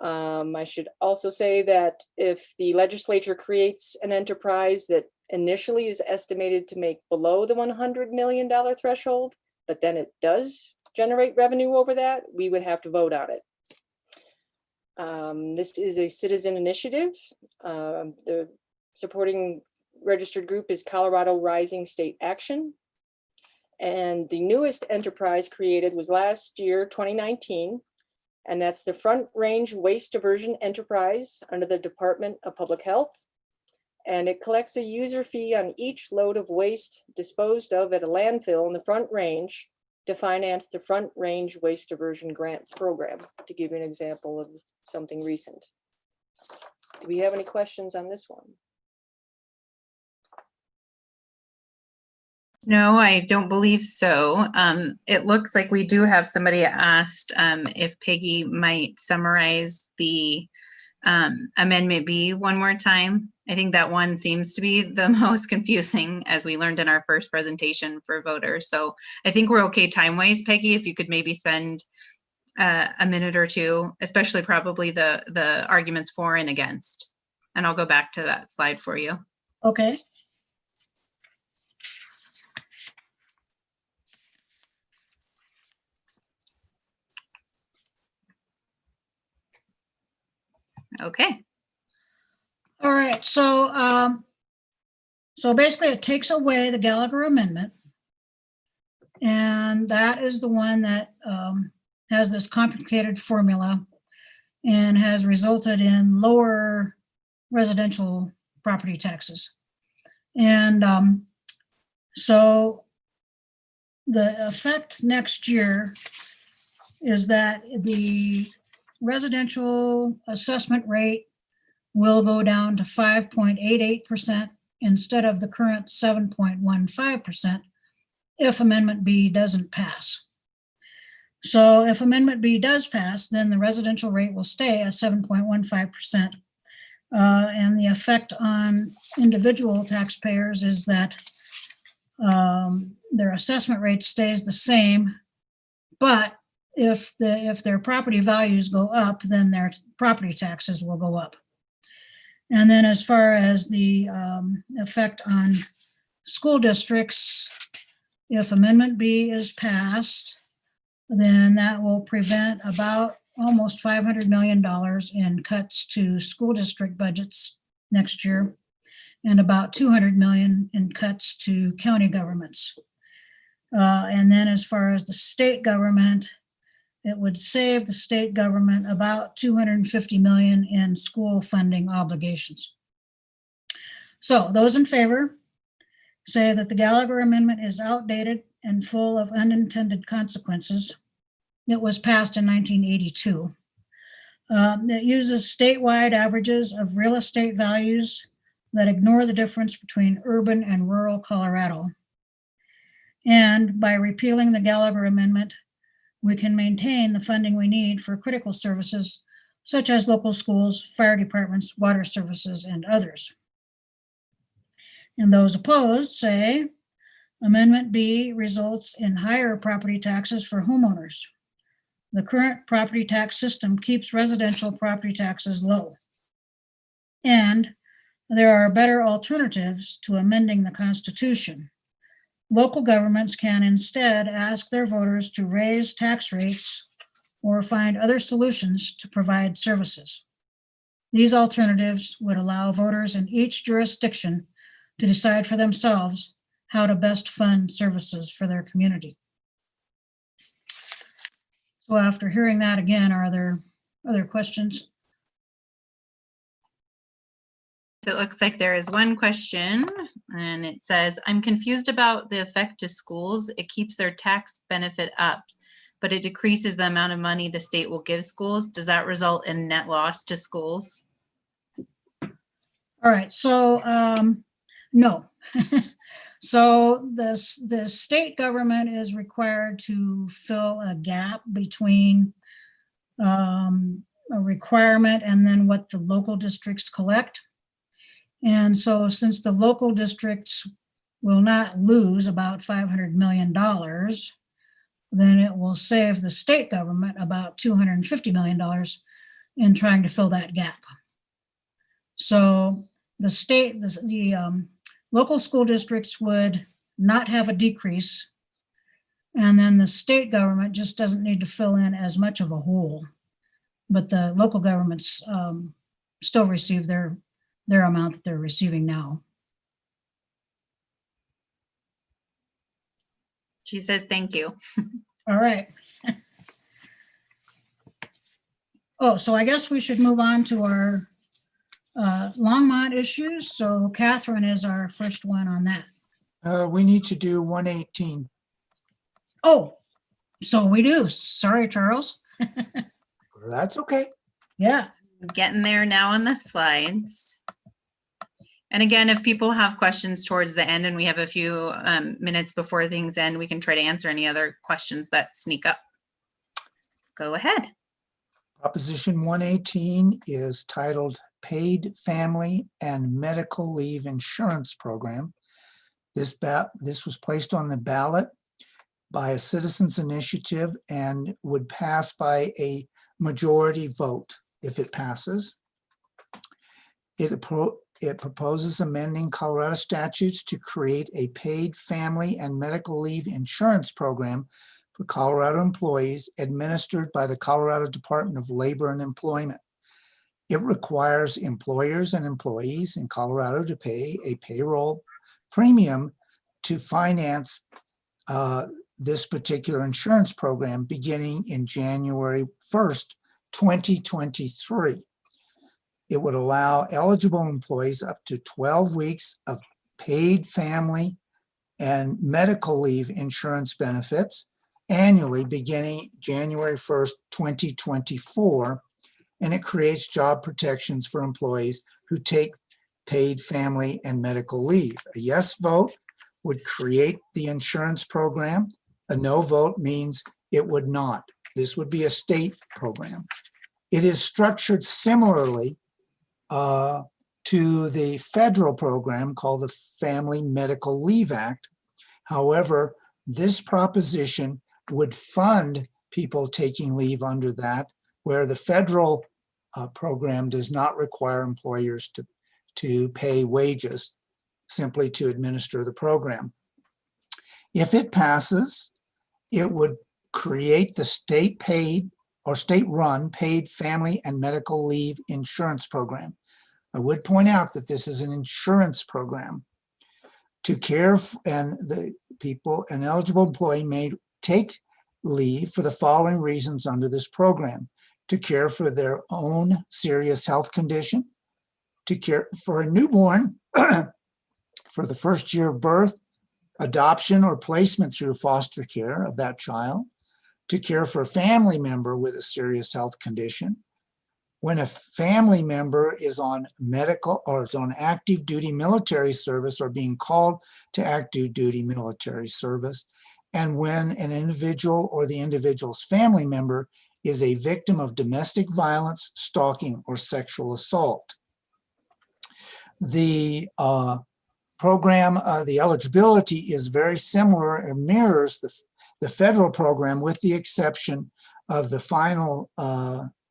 I should also say that if the legislature creates an enterprise that initially is estimated to make below the $100 million threshold, but then it does generate revenue over that, we would have to vote on it. This is a citizen initiative. The supporting registered group is Colorado Rising State Action. And the newest enterprise created was last year, 2019. And that's the Front Range Waste Diversion Enterprise under the Department of Public Health. And it collects a user fee on each load of waste disposed of at a landfill in the Front Range to finance the Front Range Waste Diversion Grant Program, to give you an example of something recent. Do we have any questions on this one? No, I don't believe so. It looks like we do have somebody asked if Peggy might summarize the Amendment B one more time. I think that one seems to be the most confusing, as we learned in our first presentation for voters. So I think we're okay time-wise, Peggy, if you could maybe spend a minute or two, especially probably the arguments for and against. And I'll go back to that slide for you. Okay. Okay. All right, so basically it takes away the Gallagher Amendment. And that is the one that has this complicated formula and has resulted in lower residential property taxes. And so the effect next year is that the residential assessment rate will go down to 5.88% instead of the current 7.15% if Amendment B doesn't pass. So if Amendment B does pass, then the residential rate will stay at 7.15%. And the effect on individual taxpayers is that their assessment rate stays the same, but if their property values go up, then their property taxes will go up. And then as far as the effect on school districts, if Amendment B is passed, then that will prevent about almost $500 million in cuts to school district budgets next year, and about $200 million in cuts to county governments. And then as far as the state government, it would save the state government about $250 million in school funding obligations. So those in favor say that the Gallagher Amendment is outdated and full of unintended consequences. It was passed in 1982. It uses statewide averages of real estate values that ignore the difference between urban and rural Colorado. And by repealing the Gallagher Amendment, we can maintain the funding we need for critical services such as local schools, fire departments, water services, and others. And those opposed say Amendment B results in higher property taxes for homeowners. The current property tax system keeps residential property taxes low. And there are better alternatives to amending the Constitution. Local governments can instead ask their voters to raise tax rates or find other solutions to provide services. These alternatives would allow voters in each jurisdiction to decide for themselves how to best fund services for their community. So after hearing that again, are there other questions? It looks like there is one question, and it says, I'm confused about the effect to schools. It keeps their tax benefit up, but it decreases the amount of money the state will give schools. Does that result in net loss to schools? All right, so no. So the state government is required to fill a gap between a requirement and then what the local districts collect. And so since the local districts will not lose about $500 million, then it will save the state government about $250 million in trying to fill that gap. So the local school districts would not have a decrease, and then the state government just doesn't need to fill in as much of a hole. But the local governments still receive their amount that they're receiving now. She says, thank you. All right. Oh, so I guess we should move on to our Longmont issues. So Catherine is our first one on that. We need to do 118. Oh, so we do. Sorry, Charles. That's okay. Yeah. Getting there now on the slides. And again, if people have questions towards the end and we have a few minutes before things end, we can try to answer any other questions that sneak up. Go ahead. Proposition 118 is titled Paid Family and Medical Leave Insurance Program. This was placed on the ballot by a citizens initiative and would pass by a majority vote if it passes. It proposes amending Colorado statutes to create a paid family and medical leave insurance program for Colorado employees administered by the Colorado Department of Labor and Employment. It requires employers and employees in Colorado to pay a payroll premium to finance this particular insurance program beginning in January 1st, 2023. It would allow eligible employees up to 12 weeks of paid family and medical leave insurance benefits annually beginning January 1st, 2024. And it creates job protections for employees who take paid family and medical leave. A yes vote would create the insurance program. A no vote means it would not. This would be a state program. It is structured similarly to the federal program called the Family Medical Leave Act. However, this proposition would fund people taking leave under that, where the federal program does not require employers to pay wages, simply to administer the program. If it passes, it would create the state paid or state-run paid family and medical leave insurance program. I would point out that this is an insurance program to care and the people, an eligible employee may take leave for the following reasons under this program: to care for their own serious health condition, to care for a newborn for the first year of birth, adoption or placement through foster care of that child, to care for a family member with a serious health condition, when a family member is on medical or is on active duty military service or being called to active duty military service, and when an individual or the individual's family member is a victim of domestic violence, stalking, or sexual assault. The program, the eligibility is very similar and mirrors the federal program, with the exception of the final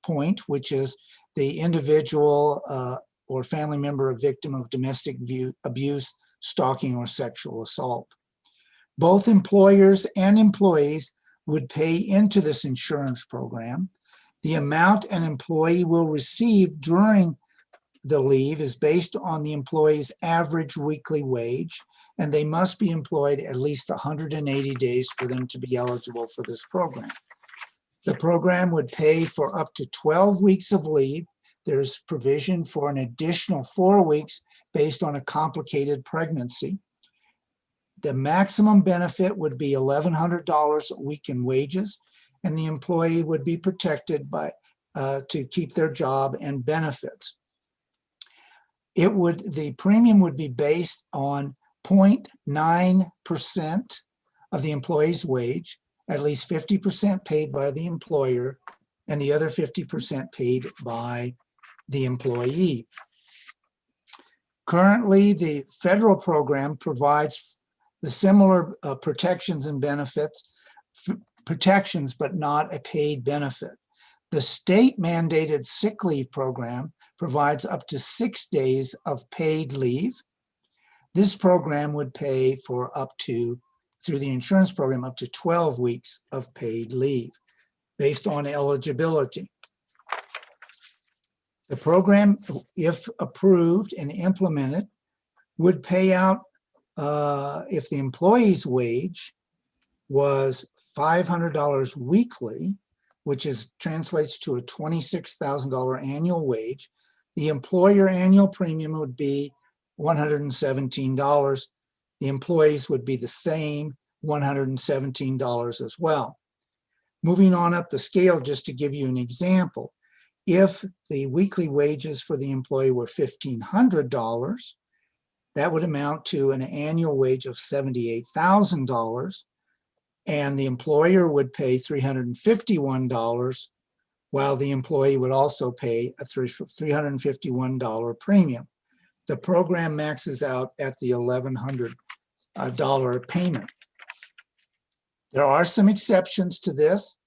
point, which is the individual or family member a victim of domestic abuse, stalking, or sexual assault. Both employers and employees would pay into this insurance program. The amount an employee will receive during the leave is based on the employee's average weekly wage, and they must be employed at least 180 days for them to be eligible for this program. The program would pay for up to 12 weeks of leave. There's provision for an additional 4 weeks based on a complicated pregnancy. The maximum benefit would be $1,100 a week in wages, and the employee would be protected by to keep their job and benefits. The premium would be based on 0.9% of the employee's wage, at least 50% paid by the employer, and the other 50% paid by the employee. Currently, the federal program provides the similar protections and benefits, protections, but not a paid benefit. The state mandated sick leave program provides up to 6 days of paid leave. This program would pay for up to, through the insurance program, up to 12 weeks of paid leave based on eligibility. The program, if approved and implemented, would pay out if the employee's wage was $500 weekly, which translates to a $26,000 annual wage. The employer annual premium would be $117. The employees would be the same, $117 as well. Moving on up the scale, just to give you an example, if the weekly wages for the employee were $1,500, that would amount to an annual wage of $78,000, and the employer would pay $351, while the employee would also pay a $351 premium. The program maxes out at the $1,100 payment. There are some exceptions to this.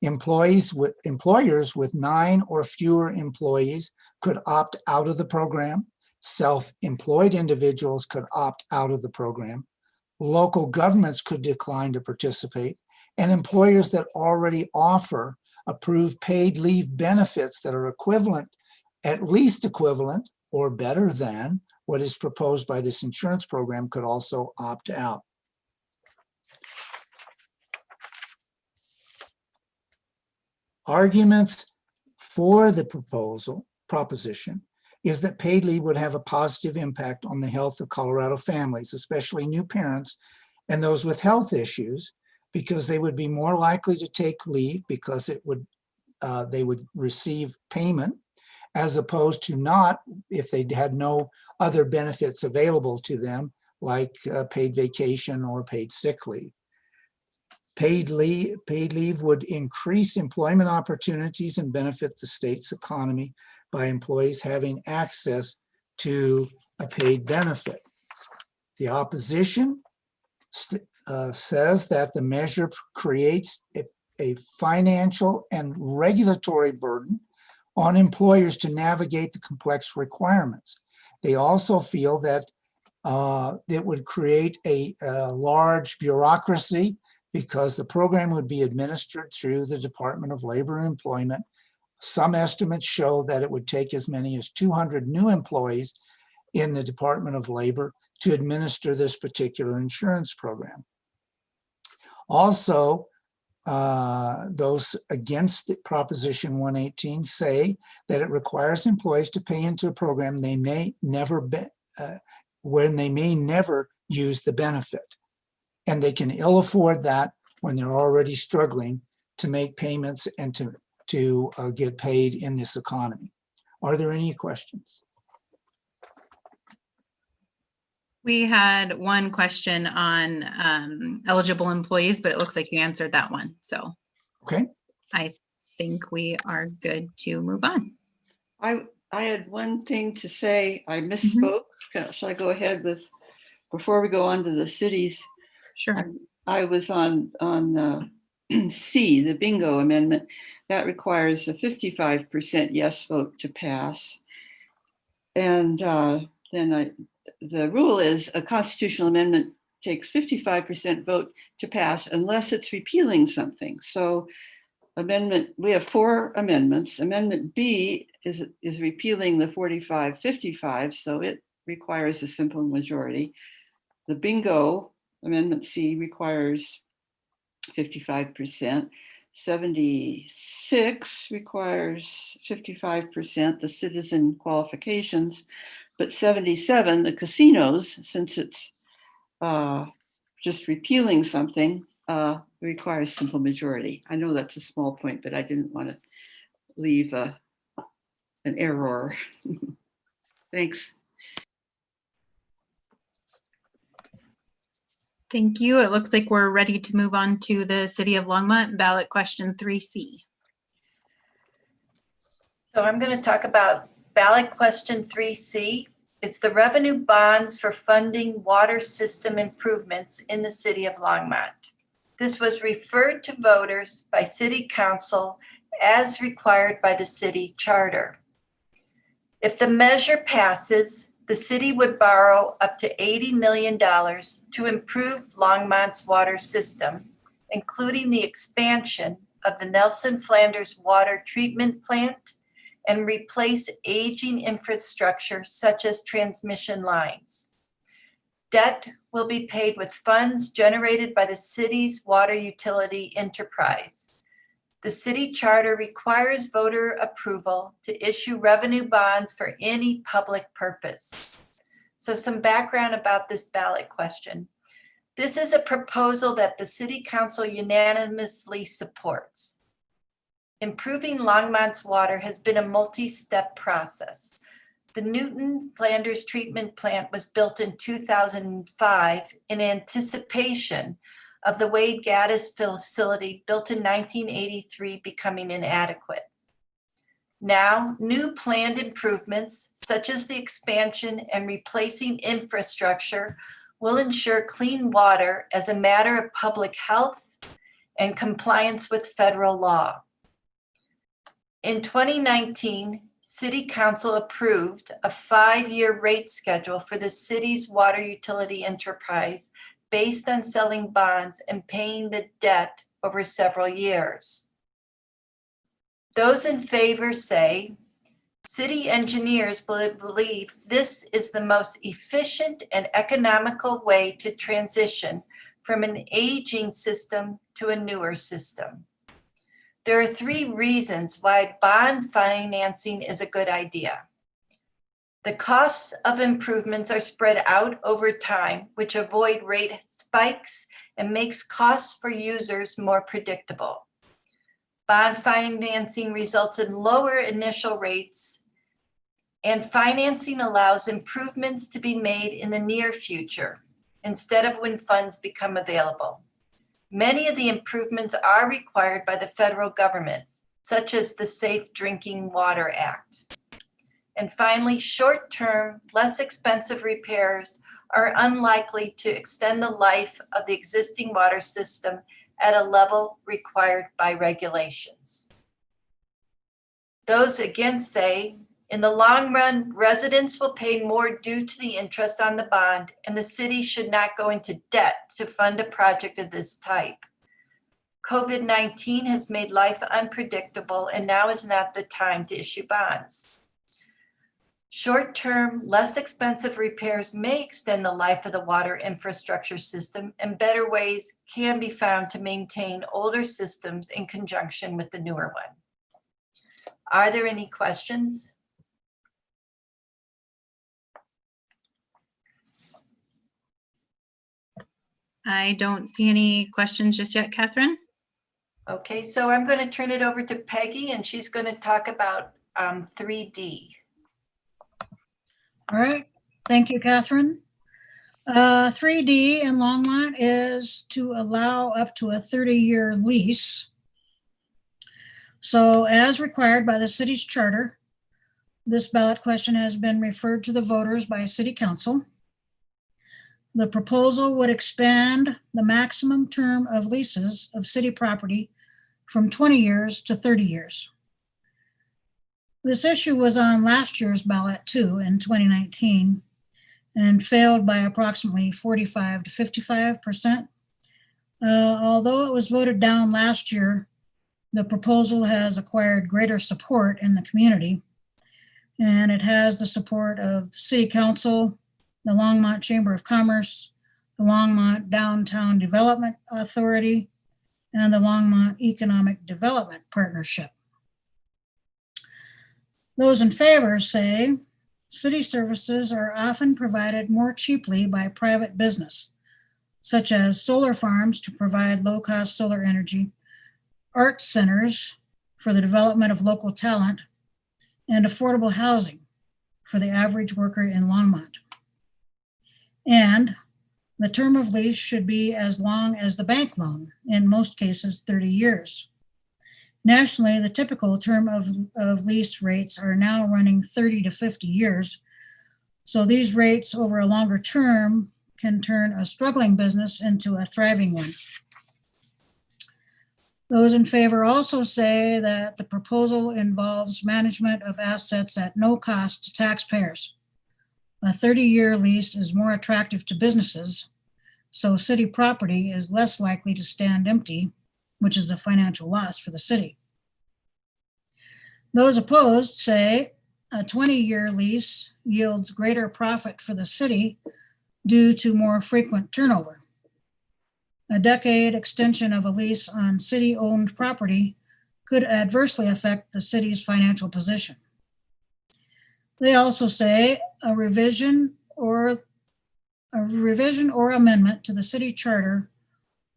Employers with 9 or fewer employees could opt out of the program. Self-employed individuals could opt out of the program. Local governments could decline to participate, and employers that already offer approved paid leave benefits that are equivalent, at least equivalent or better than what is proposed by this insurance program could also opt out. Arguments for the proposition is that paid leave would have a positive impact on the health of Colorado families, especially new parents and those with health issues, because they would be more likely to take leave because they would receive payment, as opposed to not if they had no other benefits available to them, like paid vacation or paid sick leave. Paid leave would increase employment opportunities and benefit the state's economy by employees having access to a paid benefit. The opposition says that the measure creates a financial and regulatory burden on employers to navigate the complex requirements. They also feel that it would create a large bureaucracy because the program would be administered through the Department of Labor and Employment. Some estimates show that it would take as many as 200 new employees in the Department of Labor to administer this particular insurance program. Also, those against the Proposition 118 say that it requires employees to pay into a program they may never when they may never use the benefit. And they can ill afford that when they're already struggling to make payments and to get paid in this economy. Are there any questions? We had one question on eligible employees, but it looks like you answered that one. So Okay. I think we are good to move on. I had one thing to say. I misspoke. Shall I go ahead with, before we go on to the cities? Sure. I was on C, the bingo amendment. That requires a 55% yes vote to pass. And then the rule is a constitutional amendment takes 55% vote to pass unless it's repealing something. So amendment, we have 4 amendments. Amendment B is repealing the 45-55, so it requires a simple majority. The bingo, Amendment C, requires 55%. 76 requires 55%, the citizen qualifications, but 77, the casinos, since it's just repealing something, requires simple majority. I know that's a small point, but I didn't want to leave an error. Thanks. Thank you. It looks like we're ready to move on to the City of Longmont ballot question 3C. So I'm going to talk about ballot question 3C. It's the revenue bonds for funding water system improvements in the City of Longmont. This was referred to voters by City Council as required by the city charter. If the measure passes, the city would borrow up to $80 million to improve Longmont's water system, including the expansion of the Nelson Flanders water treatment plant and replace aging infrastructure such as transmission lines. Debt will be paid with funds generated by the city's water utility enterprise. The city charter requires voter approval to issue revenue bonds for any public purpose. So some background about this ballot question. This is a proposal that the City Council unanimously supports. Improving Longmont's water has been a multi-step process. The Newton Flanders treatment plant was built in 2005 in anticipation of the Wade Gaddis facility built in 1983 becoming inadequate. Now, new planned improvements, such as the expansion and replacing infrastructure, will ensure clean water as a matter of public health and compliance with federal law. In 2019, City Council approved a 5-year rate schedule for the city's water utility enterprise based on selling bonds and paying the debt over several years. Those in favor say, city engineers believe this is the most efficient and economical way to transition from an aging system to a newer system. There are 3 reasons why bond financing is a good idea. The costs of improvements are spread out over time, which avoid rate spikes and makes costs for users more predictable. Bond financing results in lower initial rates, and financing allows improvements to be made in the near future instead of when funds become available. Many of the improvements are required by the federal government, such as the Safe Drinking Water Act. And finally, short-term, less expensive repairs are unlikely to extend the life of the existing water system at a level required by regulations. Those against say, in the long run, residents will pay more due to the interest on the bond, and the city should not go into debt to fund a project of this type. COVID-19 has made life unpredictable, and now is not the time to issue bonds. Short-term, less expensive repairs may extend the life of the water infrastructure system, and better ways can be found to maintain older systems in conjunction with the newer one. Are there any questions? I don't see any questions just yet, Catherine. Okay, so I'm going to turn it over to Peggy, and she's going to talk about 3D. All right, thank you, Catherine. 3D in Longmont is to allow up to a 30-year lease. So as required by the city's charter, this ballot question has been referred to the voters by City Council. The proposal would expand the maximum term of leases of city property from 20 years to 30 years. This issue was on last year's ballot too in 2019 and failed by approximately 45 to 55%. Although it was voted down last year, The proposal has acquired greater support in the community, and it has the support of City Council, the Longmont Chamber of Commerce, the Longmont Downtown Development Authority, and the Longmont Economic Development Partnership. Those in favor say, city services are often provided more cheaply by private business, such as solar farms to provide low-cost solar energy, art centers for the development of local talent, and affordable housing for the average worker in Longmont. And the term of lease should be as long as the bank loan, in most cases 30 years. Nationally, the typical term of lease rates are now running 30 to 50 years. So these rates over a longer term can turn a struggling business into a thriving one. Those in favor also say that the proposal involves management of assets at no cost to taxpayers. A 30-year lease is more attractive to businesses, so city property is less likely to stand empty, which is a financial loss for the city. Those opposed say a 20-year lease yields greater profit for the city due to more frequent turnover. A decade extension of a lease on city-owned property could adversely affect the city's financial position. They also say a revision or amendment to the city charter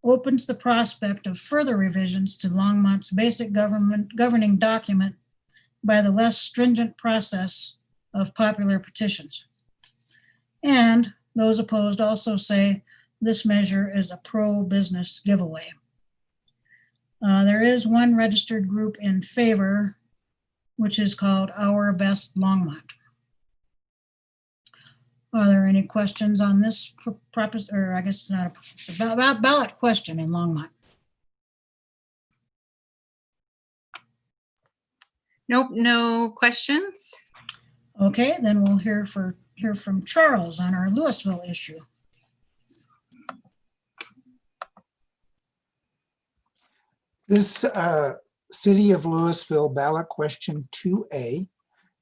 opens the prospect of further revisions to Longmont's basic governing document by the less stringent process of popular petitions. And those opposed also say this measure is a pro-business giveaway. There is one registered group in favor, which is called Our Best Longmont. Are there any questions on this proposition, or I guess it's not a ballot question in Longmont? Nope, no questions. Okay, then we'll hear from Charles on our Louisville issue. This City of Louisville ballot question 2A,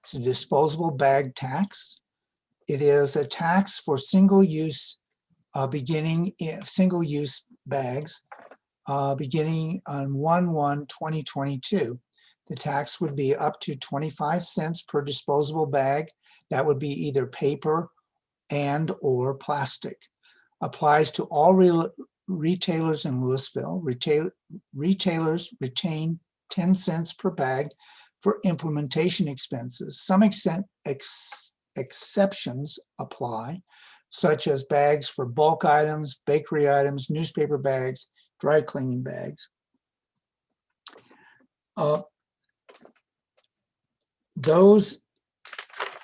it's a disposable bag tax. It is a tax for single-use single-use bags beginning on 1/1/2022. The tax would be up to 25 cents per disposable bag. That would be either paper and or plastic. Applies to all retailers in Louisville. Retailers retain 10 cents per bag for implementation expenses. Some exceptions apply, such as bags for bulk items, bakery items, newspaper bags, dry cleaning bags. Those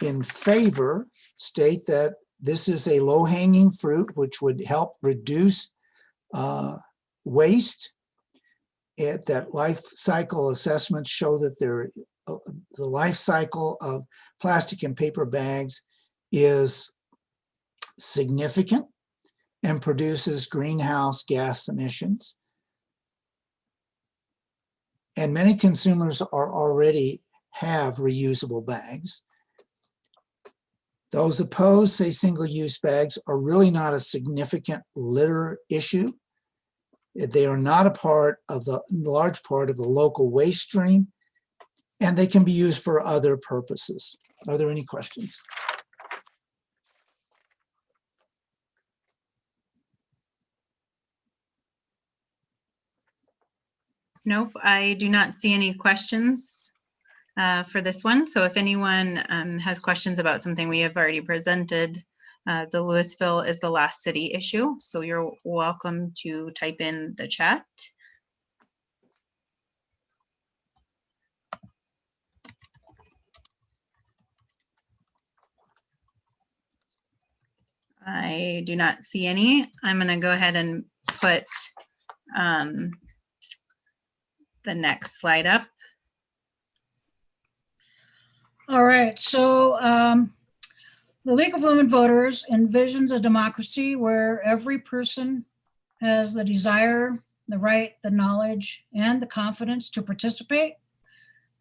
in favor state that this is a low-hanging fruit which would help reduce waste. That life cycle assessments show that the life cycle of plastic and paper bags is significant and produces greenhouse gas emissions. And many consumers already have reusable bags. Those opposed say single-use bags are really not a significant litter issue. They are not a large part of the local waste stream, and they can be used for other purposes. Are there any questions? Nope, I do not see any questions for this one. So if anyone has questions about something we have already presented, the Louisville is the last city issue. So you're welcome to type in the chat. I do not see any. I'm going to go ahead and put the next slide up. All right, so the League of Women Voters envisions a democracy where every person has the desire the right, the knowledge, and the confidence to participate.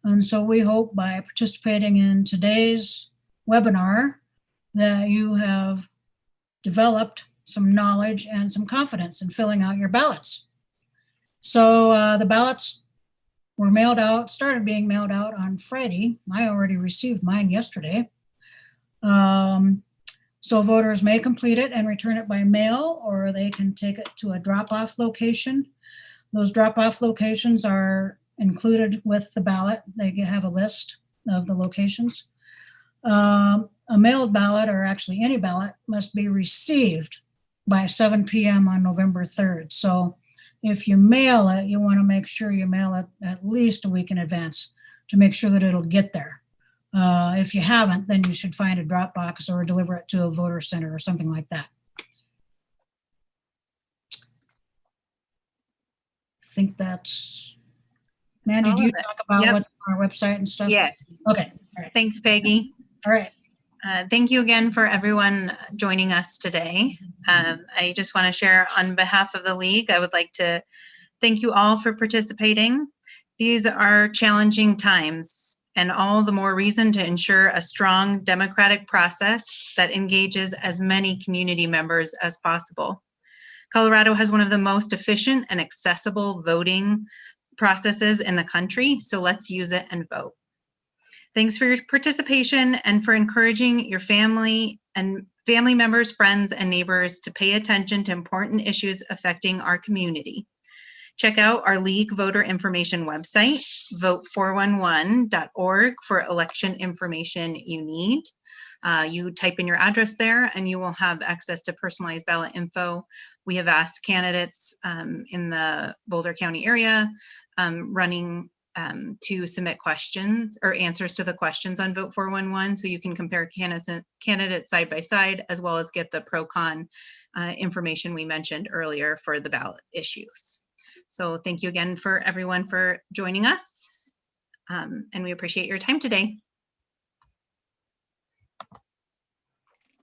And so we hope by participating in today's webinar that you have developed some knowledge and some confidence in filling out your ballots. So the ballots were mailed out, started being mailed out on Friday. I already received mine yesterday. So voters may complete it and return it by mail, or they can take it to a drop-off location. Those drop-off locations are included with the ballot. They have a list of the locations. A mailed ballot, or actually any ballot, must be received by 7 p.m. on November 3rd. So if you mail it, you want to make sure you mail it at least a week in advance to make sure that it'll get there. If you haven't, then you should find a drop box or deliver it to a voter center or something like that. I think that's, Mandy, All do you of it. talk about Yep. what's on our website and stuff? Yes. Okay. All right. Thanks, Peggy. All right. Thank you again for everyone joining us today. I just want to share on behalf of the League, I would like to thank you all for participating. These are challenging times, and all the more reason to ensure a strong democratic process that engages as many community members as possible. Colorado has one of the most efficient and accessible voting processes in the country, so let's use it and vote. Thanks for your participation and for encouraging your family members, friends, and neighbors to pay attention to important issues affecting our community. Check out our League voter information website, vote411.org, for election information you need. You type in your address there and you will have access to personalized ballot info. We have asked candidates in the Boulder County area running to submit questions or answers to the questions on Vote 411, so you can compare candidates side by side, as well as get the pro-con information we mentioned earlier for the ballot issues. So thank you again for everyone for joining us, and we appreciate your time today.